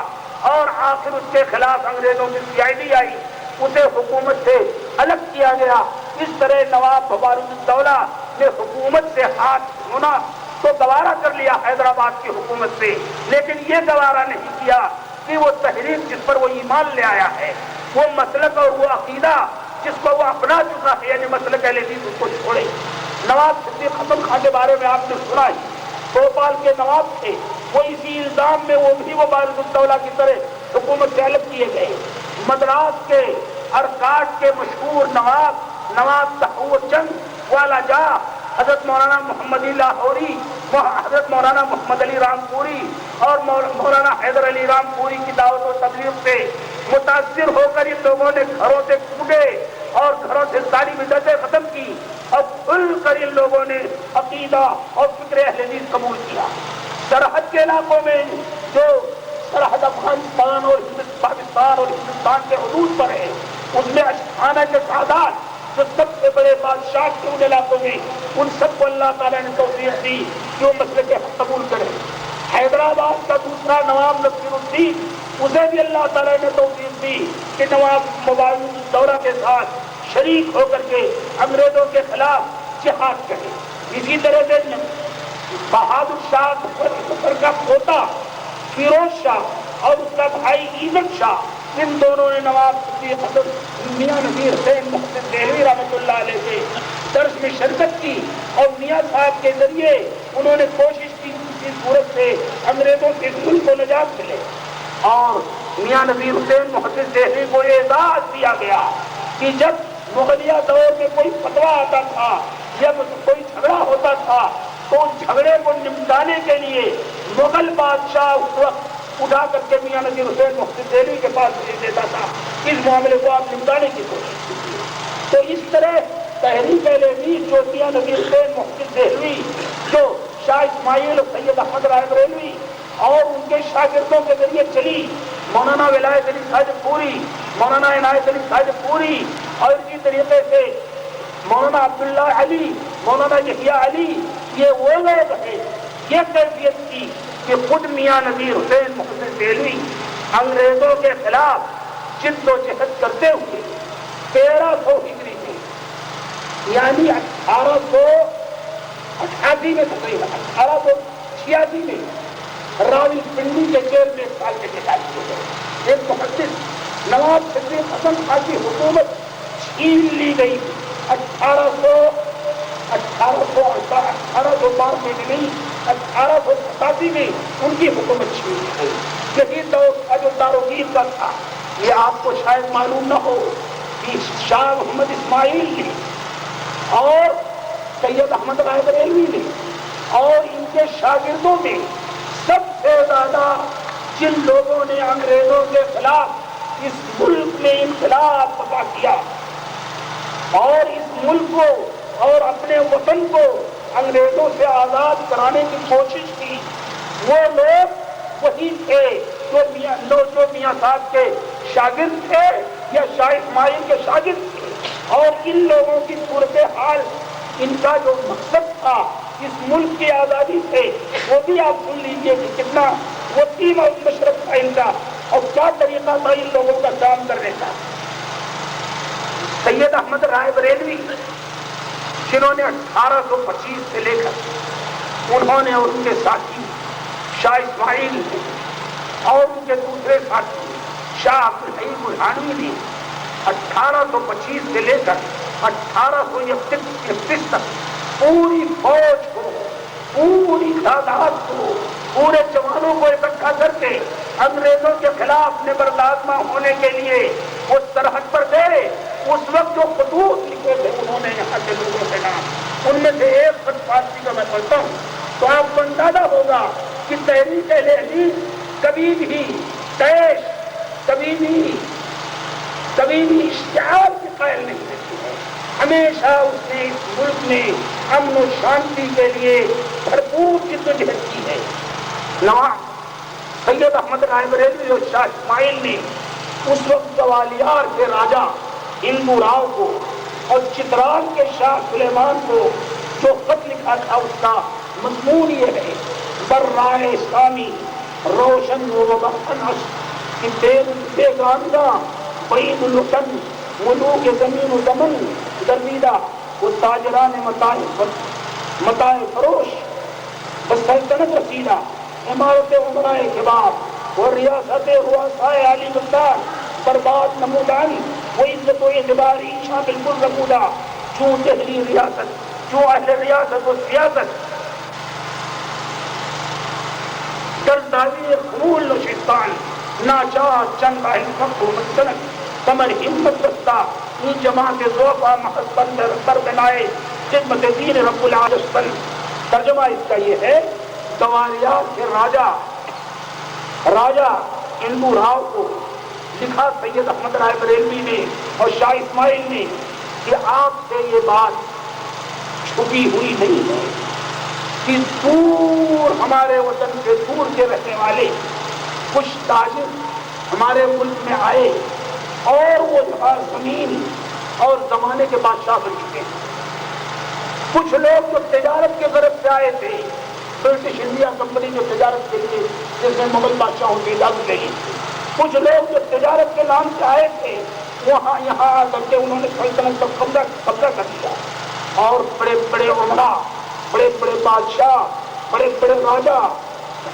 اور آخر اس کے خلاف انگریزوں کی CID آئی، اسے حکومت سے الگ کیا گیا۔ اس طرح نواب مبارک الدولہ نے حکومت سے ہاتھ دھونا تو گوارا کر لیا حیدرآباد کی حکومت سے، لیکن یہ گوارا نہیں کیا کہ وہ تحریک جس پر وہ ایمان لے آیا ہے، وہ مسلک اور وہ عقیدہ جس کو وہ اپنا چکا ہے، یعنی مسلک اہل حدیث، اس کو چھوڑے۔ نواب صدیق حسن خان کے بارے میں آپ نے سنا ہی، بھوپال کے نواب تھے، وہ اسی الزام میں وہ بھی مبارک الدولہ کی طرح حکومت سے الگ کیے گئے۔ مدراس کے ارکاٹ کے مشہور نواب تحور چند والا جا حضرت مولانا محمد علی لاہوری، حضرت مولانا محمد علی رامپوری اور مولانا حیدر علی رامپوری کی دعوت و تبلیغ سے متاثر ہو کر ان لوگوں نے گھروں سے کودے اور گھروں سے ساری بدعتیں ختم کی، اور کھل کر ان لوگوں نے عقیدہ اور فکر اہل حدیث قبول کیا۔ سرحد کے علاقوں میں جو سرحد افغانستان اور پاکستان اور ہندوستان کے حدود پر ہے، اس میں اشخانہ کے سادات جو سب سے بڑے بادشاہ کے ان علاقوں میں، ان سب کو اللہ تعالیٰ نے توفیق دی کہ وہ مسلک حق قبول کریں۔ حیدرآباد کا دوسرا نواب نصیر الدین، اسے بھی اللہ تعالیٰ نے توفیق دی کہ نواب مبارک الدولہ کے ساتھ شریک ہو کر کے انگریزوں کے خلاف جہاد کرے۔ اسی طرح سے بہادر شاہ ظفر کا پوتا فیروز شاہ اور اس کا بھائی عیزت شاہ، ان دونوں نے نواب صدیق حسن میاں نذیر حسین محسن دہلوی رحمۃ اللہ علیہ کے درس میں شرکت کی، اور میاں صاحب کے ذریعے انہوں نے کوشش کی کسی صورت سے انگریزوں کے ظلم کو نجات ملے، اور میاں نذیر حسین محسن دہلوی کو اعزاز دیا گیا کہ جب مغلیہ دور میں کوئی فتویٰ آتا تھا یا کوئی جھگڑا ہوتا تھا تو اس جھگڑے کو نمٹانے کے لیے مغل بادشاہ اس وقت اٹھا کر کے میاں نذیر حسین محسن دہلوی کے پاس بھیج دیتا تھا، اس معاملے کو آپ نمٹانے کی کوشش کیجیے۔ تو اس طرح تحریک اہل حدیث جو میاں نذیر حسین محسن دہلوی، جو شاہ اسماعیل اور سید احمد رائے بریلوی اور ان کے شاگردوں کے ذریعے چلی، مولانا ولایت علی صاحب پوری، مولانا عنایت علی صاحب پوری، اور اسی طریقے سے مولانا عبداللہ علی، مولانا یحییٰ علی، یہ وہ لوگ ہیں، یہ کیفیت کی کہ خود میاں نذیر حسین محسن دہلوی انگریزوں کے خلاف جد و جہد کرتے ہوئے 1300 ہجری میں، یعنی 1888 میں تقریباً 1886 میں راوی پنڈی کے جیل میں 1 سال کے قید کیے گئے۔ ایک محدث نواب صدیق حسن خان کی حکومت چھین لی گئی 1812 میں نہیں، 1887 میں ان کی حکومت چھین لی گئی۔ یہی دور کا جو داروگیر کا تھا، یہ آپ کو شاید معلوم نہ ہو کہ شاہ محمد اسماعیل نے اور سید احمد رائے بریلوی نے اور ان کے شاگردوں میں سب سے زیادہ جن لوگوں نے انگریزوں کے خلاف اس ملک میں انقلاب برپا کیا اور اس ملک کو اور اپنے وطن کو انگریزوں سے آزاد کرانے کی کوشش کی، وہ لوگ وہی تھے جو میاں صاحب کے شاگرد تھے یا شاہ اسماعیل کے شاگرد تھے، اور ان لوگوں کی صورتحال، ان کا جو مقصد تھا اس ملک کی آزادی سے، وہ بھی آپ سن لیجئے کہ کتنا وسیع اور مشرف تھا ان کا، اور کیا طریقہ تھا ان لوگوں کا کام کرنے کا۔ سید احمد رائے بریلوی جنہوں نے 1825 سے لے کر انہوں نے اور ان کے ساتھی شاہ اسماعیل نے اور ان کے دوسرے ساتھی شاہ عبدالحی برہانوی نے 1825 سے لے کر 1831 تک پوری فوج کو، پوری تعداد کو، پورے جوانوں کو اکٹھا کر کے انگریزوں کے خلاف نبردازمہ ہونے کے لیے اس سرحد پر گئے۔ اس وقت جو خطوط لکھے تھے انہوں نے یہاں کے لوگوں کے نام، ان میں سے ایک خط فارسی کا میں پڑھتا ہوں تو آپ کو اندازہ ہوگا کہ تحریک اہل حدیث کبھی بھی طیش، کبھی بھی اشتعال کی قائل نہیں رہتی ہے۔ ہمیشہ اس نے اس ملک میں امن و شانتی کے لیے بھرپور جدوجہد کی ہے۔ نواب سید احمد رائے بریلوی اور شاہ اسماعیل نے اس وقت گوالیار کے راجا ہندو راؤ کو اور چترال کے شاہ سلیمان کو جو خط لکھا تھا اس کا مضمون یہ ہے: برائے اسلامی روشن و بخنس کہ بیگاندہ بعید الوطن ملوک زمین و زمن گردیدہ وہ تاجران متاع فروش بسلطنت رسیدہ عمارت عمرائے کباب اور ریاست رؤسائے عالی مقدار برباد نمودان وہ عزت و اعتبار عیشہ بالکل رمودہ چوں دہلی ریاست، چوں اہل ریاست و سیاست درداوی خمول و شیطان ناچار چند اہل فقر و مسکنت کمر ہمت رستہ این جماعت ذوفا محض بر بنائے خدمت دین رب العالمین۔ ترجمہ اس کا یہ ہے: گوالیار کے راجا ہندو راؤ کو لکھا سید احمد رائے بریلوی نے اور شاہ اسماعیل نے کہ آپ سے یہ بات چھپی ہوئی نہیں ہے کہ دور ہمارے وطن سے دور کے رہنے والے کچھ تاجر ہمارے ملک میں آئے اور وہ زمین اور زمانے کے بادشاہ بن چکے ہیں۔ کچھ لوگ جو تجارت کے غرض سے آئے تھے، برٹش انڈیا کمپنی جو تجارت کے لیے جس میں مغل بادشاہوں کی اجازت لگی، کچھ لوگ جو تجارت کے نام سے آئے تھے وہاں یہاں آ کر کے انہوں نے سلطنت کا قبضہ کر لیا اور بڑے بڑے عمرا، بڑے بڑے بادشاہ، بڑے بڑے راجا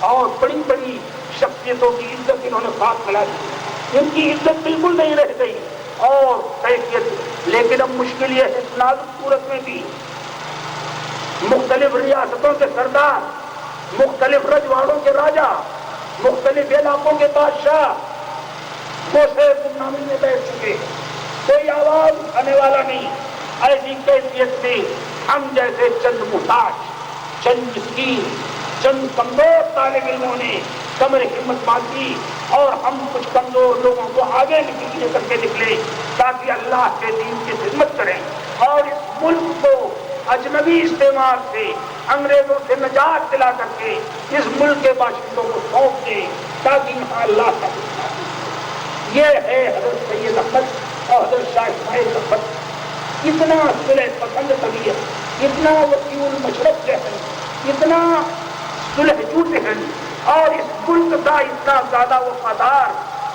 اور بڑی بڑی شخصیتوں کی عزت انہوں نے ساتھ ملا دی۔ ان کی عزت بالکل نہیں رہ گئی اور کیفیت، لیکن اب مشکل یہ ہے اس نازک صورت میں بھی مختلف ریاستوں کے سردار، مختلف رجواڑوں کے راجا، مختلف علاقوں کے بادشاہ وہ سے گمنامی میں بیٹھ چکے، کوئی آواز اٹھانے والا نہیں۔ ایسی کیفیت میں ہم جیسے چند محتاج، چند مسکین، چند کمزور طالب علموں نے کمر ہمت باندھی اور ہم کچھ کمزور لوگوں کو آگے نکلے کر کے نکلے تاکہ اللہ کے دین کی خدمت کریں اور اس ملک کو اجنبی استعمار سے، انگریزوں سے نجات دلا کر کے اس ملک کے باشندوں کو سونپ دیں تاکہ یہاں اللہ کا یہ ہے حضرت سید احمد اور حضرت شاہ اسماعیل کا خط۔ اتنا صلح پسند طبیعت، اتنا وسیع المشرب ذہن، اتنا صلح جو ذہن اور اس ملک کا اتنا زیادہ وفادار،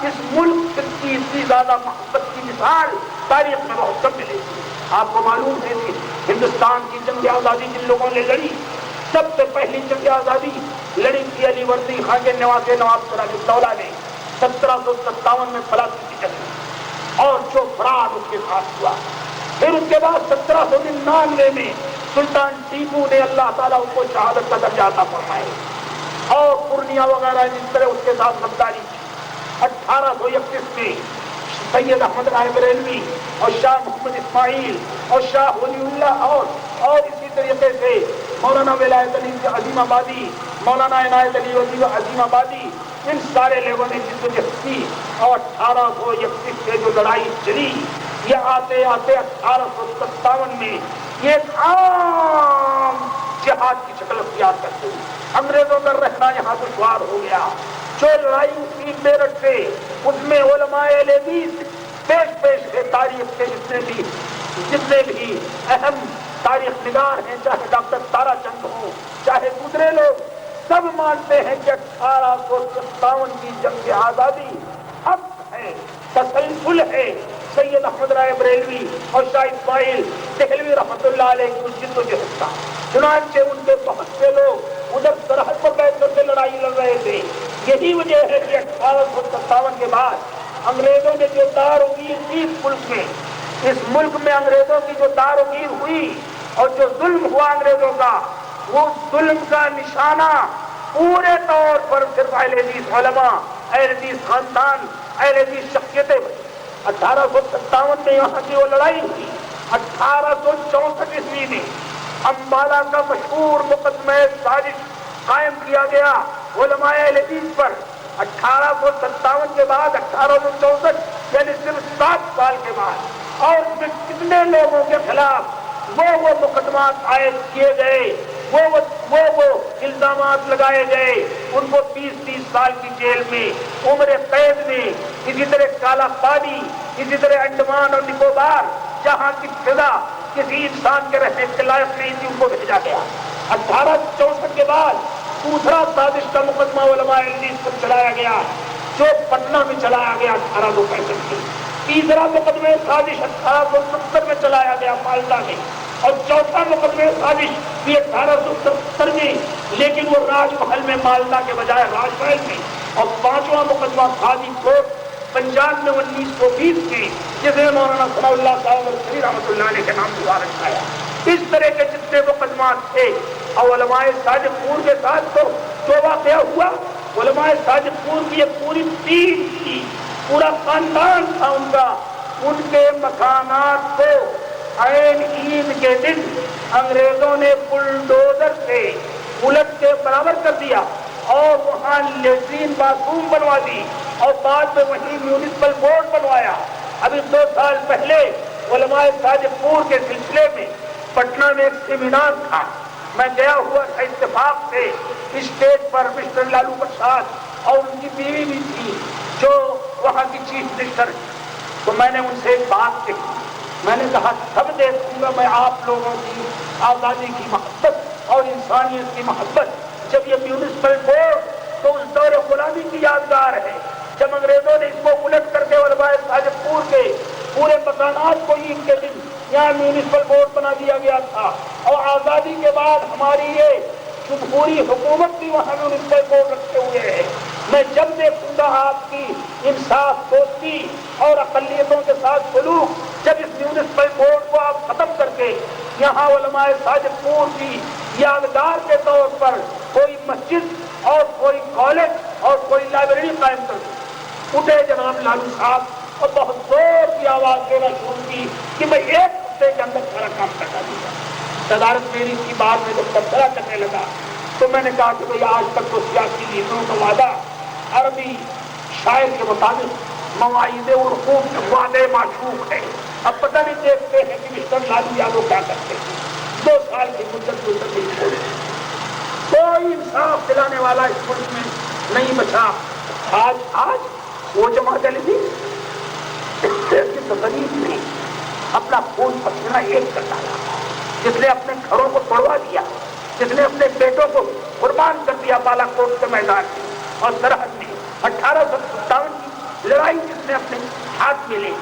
اس ملک کی اتنی زیادہ محبت کی مثال تاریخ میں بہت کم ملے گی۔ آپ کو معلوم ہے کہ ہندوستان کی جنگ آزادی جن لوگوں نے لڑی، سب سے پہلی جنگ آزادی لڑی تھی علی وردی خان کے نواب سراج الدولہ نے 1757 میں پلاسی کی جنگ، اور جو فرار اس کے ساتھ ہوا۔ پھر اس کے بعد 1799 میں سلطان ٹیپو نے اللہ تعالیٰ اس کو شہادت کا درجہ عطا فرمایا اور پورنیہ وغیرہ جس طرح اس کے ساتھ غداری کی۔ 1831 میں سید احمد رائے بریلوی اور شاہ محمد اسماعیل اور شاہ ولی اللہ اور اسی طریقے سے مولانا ولایت علی عظیم آبادی، مولانا عنایت علی عظیم آبادی، ان سارے لوگوں نے جدوجہد کی اور 1831 سے جو لڑائی چلی یہ آتے آتے 1857 میں یہ ایک عام جہاد کی شکل اختیار کرتے ہوئے انگریزوں کا رہنا یہاں دشوار ہو گیا۔ جو لڑائی ہوئی میرٹھ سے اس میں علماء اہل حدیث پیش ہے، تاریخ کے جتنے بھی اہم تاریخ نگار ہیں، چاہے ڈاکٹر تارا چند ہوں، چاہے دوسرے لوگ، سب مانتے ہیں کہ 1857 کی جنگ آزادی حق ہے، تسلسل ہے، سید احمد رائے بریلوی اور شاہ اسماعیل دہلوی رحمۃ اللہ علیہ کی جد و جہد کا۔ چنانچہ ان کے بہت سے لوگ ادھر سرحد پر بیٹھ کر کے لڑائی لڑ رہے تھے۔ یہی وجہ ہے کہ 1857 کے بعد انگریزوں نے جو دار و گیر کی اس ملک میں انگریزوں کی جو دار و گیر ہوئی اور جو ظلم ہوا انگریزوں کا، وہ ظلم کا نشانہ پورے طور پر صرف اہل حدیث علماء، اہل حدیث خاندان، اہل حدیث شخصیتیں بنی۔ 1857 میں یہاں کی وہ لڑائی ہوئی۔ 1864 عیسوی میں امبالہ کا مشہور مقدمہ سازش قائم کیا گیا علماء اہل حدیث پر۔ 1857 کے بعد 1864 یعنی صرف 7 سال کے بعد، اور اس میں کتنے لوگوں کے خلاف وہ مقدمات عائد کیے گئے، وہ الزامات لگائے گئے، ان کو 30 سال کی جیل میں، عمر قید میں، اسی طرح کالا پانی، اسی طرح انڈمان اور نکوبار جہاں کی فضا کسی انسان کے رہنے کے لائق نہیں تھی، ان کو بھیجا گیا۔ 1864 کے بعد دوسرا سازش کا مقدمہ علماء حدیث پر چلایا گیا جو پٹنہ میں چلایا گیا 1865 میں۔ تیسرا مقدمہ سازش 1870 میں چلایا گیا مالدہ میں، اور چوتھا مقدمہ سازش بھی 1870 میں، لیکن وہ راج محل میں مالدہ کے بجائے راج محل میں، اور پانچواں مقدمہ غازی کوٹ پنجاب میں 1920 میں، جسے مولانا ثناء اللہ صاحب الشری رحمۃ اللہ علیہ کے نام سے رکھایا۔ اس طرح کے جتنے مقدمات تھے، اور علماء صادق پور کے ساتھ تو جو واقعہ ہوا، علماء صادق پور کی ایک پوری ٹیم تھی، پورا خاندان تھا ان کا، ان کے مکانات کو عین عید کے دن انگریزوں نے بلڈوزر سے الٹ کے برابر کر دیا اور وہاں لیٹرین باتھ روم بنوا دی، اور بعد میں وہیں میونسپل بورڈ بنوایا۔ ابھی 2 سال پہلے علماء صادق پور کے سلسلے میں پٹنہ میں ایک سیمینار تھا، میں گیا ہوا تھا اتفاق سے۔ اسٹیج پر مسٹر لالو پرساد اور ان کی بیوی بھی تھی جو وہاں کی چیف منسٹر، تو میں نے ان سے ایک بات کہی، میں نے کہا سب دیکھوں گا میں آپ لوگوں کی آزادی کی محبت اور انسانیت کی محبت، جب یہ میونسپل بورڈ تو اس دور غلامی کی یادگار ہے، جب انگریزوں نے اس کو الٹ کر کے علماء صادق پور کے پورے مکانات کو عید کے دن یہاں میونسپل بورڈ بنا دیا گیا تھا، اور آزادی کے بعد ہماری یہ جمہوری حکومت بھی وہاں میونسپل بورڈ رکھے ہوئے ہے۔ میں جب دیکھوں گا آپ کی انصاف دوستی اور اقلیتوں کے ساتھ سلوک، جب اس میونسپل بورڈ کو آپ ختم کر کے یہاں علماء صادق پور کی یادگار کے طور پر کوئی مسجد اور کوئی کالج اور کوئی لائبریری قائم کر دوں۔ اٹھے جناب لالو صاحب اور بہت زور کی آواز دینا شروع کی کہ میں 1 ہفتے کے اندر سارا کام کرا دوں گا۔ صدارت میری کی بات میں جب تبصرہ کرنے لگا تو میں نے کہا کہ بھئی آج تک تو سیاسی لیڈروں کا وعدہ عربی شاعر کے مطابق مواعید الرقوب کے وعدے معشوق ہے، اب پتہ نہیں دیکھتے ہیں کہ مسٹر لالو یادو کیا کرتے ہیں۔ 2 سال کی مدت گزر گئی، کوئی انصاف دلانے والا اس ملک میں نہیں بچا۔ آج وہ جماعت علی غریب نے اپنا خون پسینہ ایک کر ڈالا، جس نے اپنے گھروں کو توڑوا دیا، جس نے اپنے بیٹوں کو قربان کر دیا بالا کوٹ کے میدان میں اور سرحد میں، 1857 کی لڑائی جس نے اپنے ہاتھ میں لی،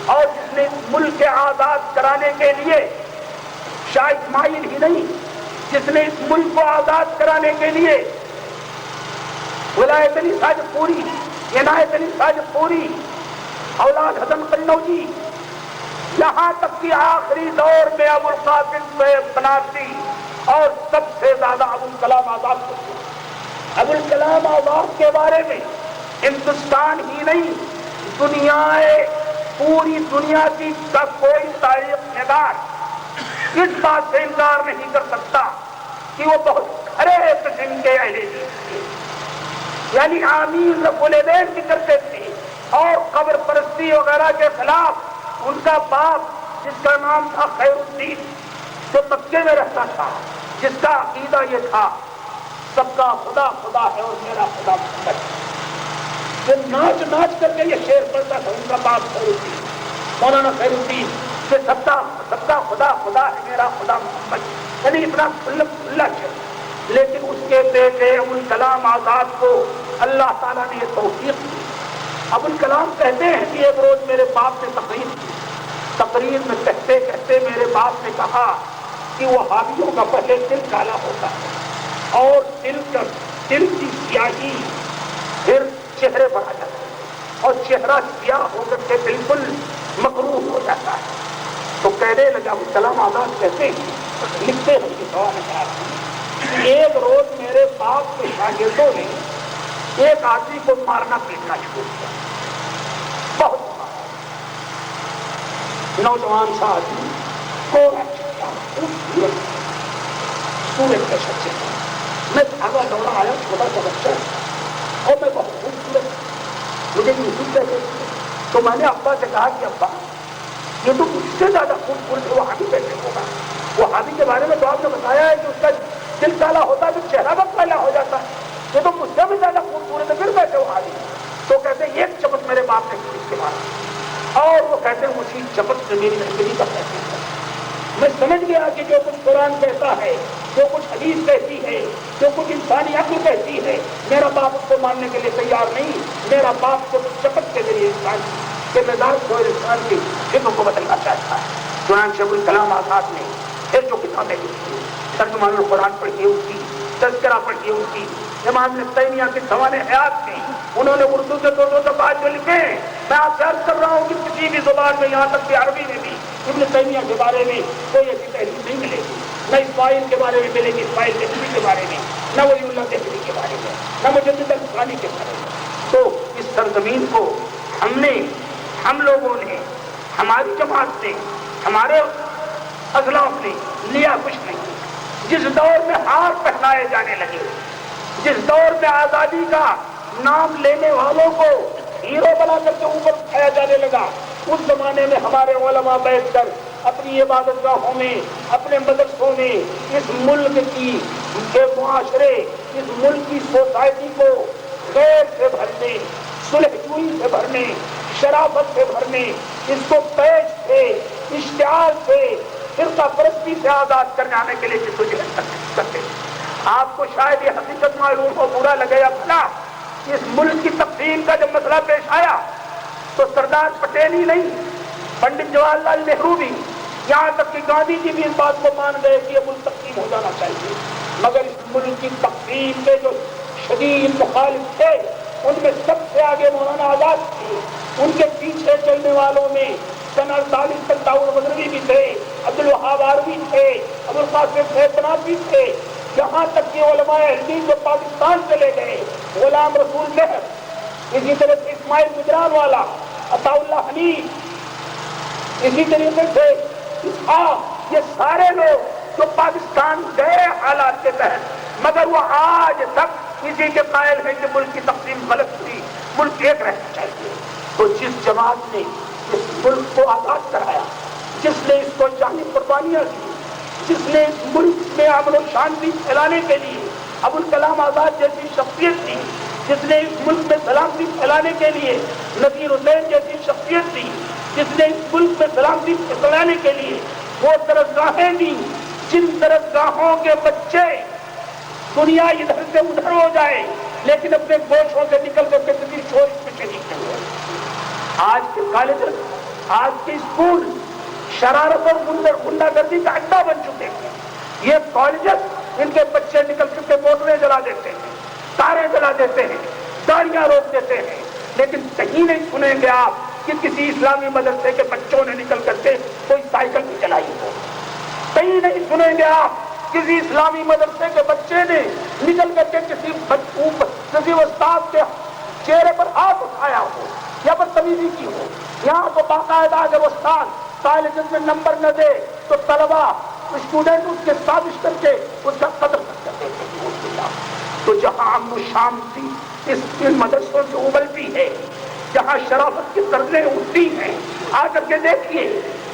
اور جس نے ملک آزاد کرانے کے لیے شاہ اسماعیل ہی نہیں، جس نے اس ملک کو آزاد کرانے کے لیے ولایت علی صادق پوری، عنایت علی صادق پوری، اولاد حسن قنوجی، یہاں تک کہ آخری دور میں ابو القاسم صاحب بنارسی اور سب سے زیادہ ابو الکلام آزاد کو، ابو الکلام آزاد کے بارے میں ہندوستان ہی نہیں پوری دنیا کی کا کوئی تاریخ نگار اس بات سے انکار نہیں کر سکتا کہ وہ بہت کھڑے قسم کے اہل حدیث تھے، یعنی آمین رب العالمین بھی کرتے تھے، اور قبر پرستی وغیرہ کے خلاف ان کا باپ جس کا نام تھا خیر الدین، جو مکے میں رہتا تھا، جس کا عقیدہ یہ تھا سب کا خدا خدا ہے اور میرا خدا محمد ہے، جو ناچ ناچ کر کے یہ شعر پڑھتا تھا ان کا باپ خیر الدین، مولانا خیر الدین، کہ سب کا خدا خدا ہے میرا خدا محمد، یعنی اتنا کھلا شعر۔ لیکن اس کے بیٹے ابو الکلام آزاد کو اللہ تعالیٰ نے یہ توفیق دی ابوالکلام کہتے ہیں کہ ایک روز میرے باپ نے تقریر میں کہتے کہتے میرے باپ نے کہا کہ وہابیوں کا پہلے دل کالا ہوتا ہے اور دل کی سیاہی پھر چہرے پر آ جاتا ہے اور چہرہ سیاہ ہو کر کے بالکل مکروہ ہو جاتا ہے. تو کہنے لگا ابوالکلام آزاد کہتے ہیں لکھتے ہیں کہ سوال ایک روز میرے باپ کے شاگردوں نے ایک آدمی کو مارنا پیٹنا شروع کیا, بہت نوجوان سا آدمی خوبصورت کے سچے میں بھاگا دوڑا آیا, چھوٹا سا بچہ اور میں بہت خوبصورت مجھے یوسف کہتے. تو میں نے ابا سے کہا کہ ابا یہ تو مجھ سے زیادہ خوبصورت وہابی کیسے ہوگا؟ وہابی کے بارے میں تو آپ نے بتایا ہے کہ اس کا دل کالا ہوتا ہے پھر چہرہ بس کالا ہو جاتا ہے, یہ تو مجھ سے بھی زیادہ خوبصورت ہے پھر کیسے وہابی؟ تو کہتے ہیں ایک چمک میرے باپ نے کی اس کے بعد اور وہ کہتے ہیں اسی چمک سے میری زندگی کا فیصلہ ہے. میں سمجھ گیا کہ جو کچھ قرآن کہتا ہے, جو کچھ حدیث کہتی ہے, جو کچھ انسانی عقل کہتی ہے, میرا باپ اس کو ماننے کے لیے تیار نہیں. میرا باپ کو چمک کے ذریعے انسان کے مزاج کو اور انسان کی فکر کو بدلنا چاہتا ہے. چنانچہ ابوالکلام آزاد نے پھر جو کتابیں لکھی, ترجمان القرآن پڑھی اس کی, تذکرہ پڑھی اس کی, امام ابن تیمیہ کے سوانح حیات کی, انہوں نے اردو سے دو دفعات جو لکھے ہیں. میں آپ سے عرض کر رہا ہوں کہ کسی بھی زبان میں, یہاں تک کہ عربی میں بھی ابن تیمیہ کے بارے میں کوئی ایسی تحریر نہیں ملے گی. نہ اسماعیل کے بارے میں ملے گی, اسماعیل دہلوی کے بارے میں, نہ ولی اللہ دہلوی کے بارے میں, نہ مجدد الفسانی کے بارے میں. تو اس سرزمین کو ہم لوگوں نے, ہماری جماعت نے, ہمارے اسلاف نے لیا کچھ نہیں. جس دور میں ہار پہنائے جانے لگے, جس دور میں آزادی کا نام لینے والوں کو ہیرو بنا کر کے اوپر اٹھایا جانے لگا, اس زمانے میں ہمارے علماء بیٹھ کر اپنی عبادت گاہوں میں, اپنے مدرسوں میں اس ملک کے معاشرے, اس ملک کی سوسائٹی کو غیر سے بھرنے, صلح جوئی سے بھرنے, شرافت سے بھرنے, اس کو پیش سے, اشتعال سے, فرقہ پرستی سے آزاد کرنے کے لیے جدوجہد کرتے. آپ کو شاید یہ حقیقت معلوم ہو, برا لگے یا بھلا, اس ملک کی تقسیم کا جب مسئلہ پیش آیا تو سردار پٹیل ہی نہیں, پنڈت جواہر لال نہرو بھی, یہاں تک کہ گاندھی جی بھی اس بات کو مان گئے کہ یہ ملک تقسیم ہو جانا چاہیے. مگر اس ملک کی تقسیم کے جو شدید مخالف تھے ان میں سب سے آگے مولانا آزاد تھے. ان کے پیچھے چلنے والوں میں سن 48 تک داؤد غزنوی بھی تھے, عبدالوہاب آروی تھے, ابوالقاسم فیض بھی تھے, یہاں تک کہ علماء حدیث جو پاکستان چلے گئے, غلام رسول مہر, اسی طرح سے اسماعیل گجران والا, عطا اللہ حنیف, اسی طریقے سے اسحاق, یہ سارے لوگ جو پاکستان گئے حالات کے تحت, مگر وہ آج تک اسی کے قائل ہیں کہ ملک کی تقسیم غلط تھی, ملک ایک رہنا چاہیے. تو جس جماعت نے اس ملک کو آزاد کرایا, جس نے اس کو جانی قربانیاں دی, جس نے اس ملک میں امن و شانتی پھیلانے کے لیے ابوالکلام آزاد جیسی شخصیت دی, جس نے اس ملک میں سلامتی پھیلانے کے لیے نذیر حسین جیسی شخصیت دی, جس نے اس ملک میں سلامتی پھیلانے کے لیے وہ درسگاہیں دی, جن درسگاہوں کے بچے دنیا ادھر سے ادھر ہو جائے لیکن اپنے گوشوں سے نکل کر کے کسی شورش میں شریک نہیں ہوئے. آج کے کالج, آج کے اسکول شرارت اور غنڈہ گردی کا اڈا بن چکے ہیں. یہ کالجز ان کے بچے نکل کر کے موٹریں جلا دیتے ہیں, کاریں جلا دیتے ہیں, گاڑیاں روک دیتے ہیں, لیکن کہیں نہیں سنیں گے آپ کہ کسی اسلامی مدرسے کے بچوں نے نکل کر کے کوئی سائیکل بھی چلائی ہو. کہیں نہیں سنیں گے آپ کسی اسلامی مدرسے کے بچے نے نکل کر کے کسی استاد کے چہرے پر ہاتھ اٹھایا ہو یا بدتمیزی کی ہو. یہاں تو باقاعدہ اگر استاد کالجز میں نمبر نہ دے تو طلبا, اسٹوڈنٹ اس کے سازش کر کے اس کا قدر کرتے ہیں. تو جہاں امن و شانتی اس مدرسوں سے ابلتی ہے, جہاں شرافت کی طرزیں اٹھتی ہیں, آ کر کے دیکھیے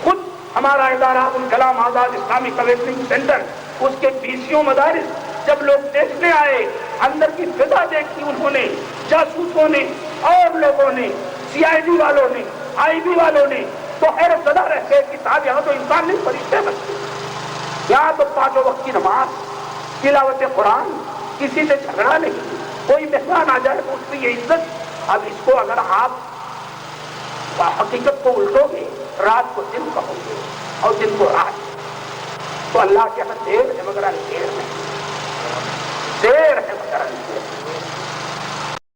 خود ہمارا ادارہ Abul Kalam Azad Islamic awakening centre, اس کے بیسیوں مدارس جب لوگ دیکھنے آئے, اندر کی فضا دیکھی انہوں نے, جاسوسوں نے اور لوگوں نے, CID والوں نے, IB والوں نے, تو حیرت زدہ رہتے کہ صاحب یہاں تو انسان نہیں فرشتے بنتے. یہاں تو 5 وقت کی نماز, تلاوت قرآن, کسی سے جھگڑا نہیں, کوئی مہمان آ جائے تو اس کی یہ عزت. اب اس کو اگر آپ حقیقت کو الٹو گے، رات کو دن کہو گے اور دن کو رات، تو اللہ کے ہاں دیر ہے مگر اندھیر نہیں، دیر ہے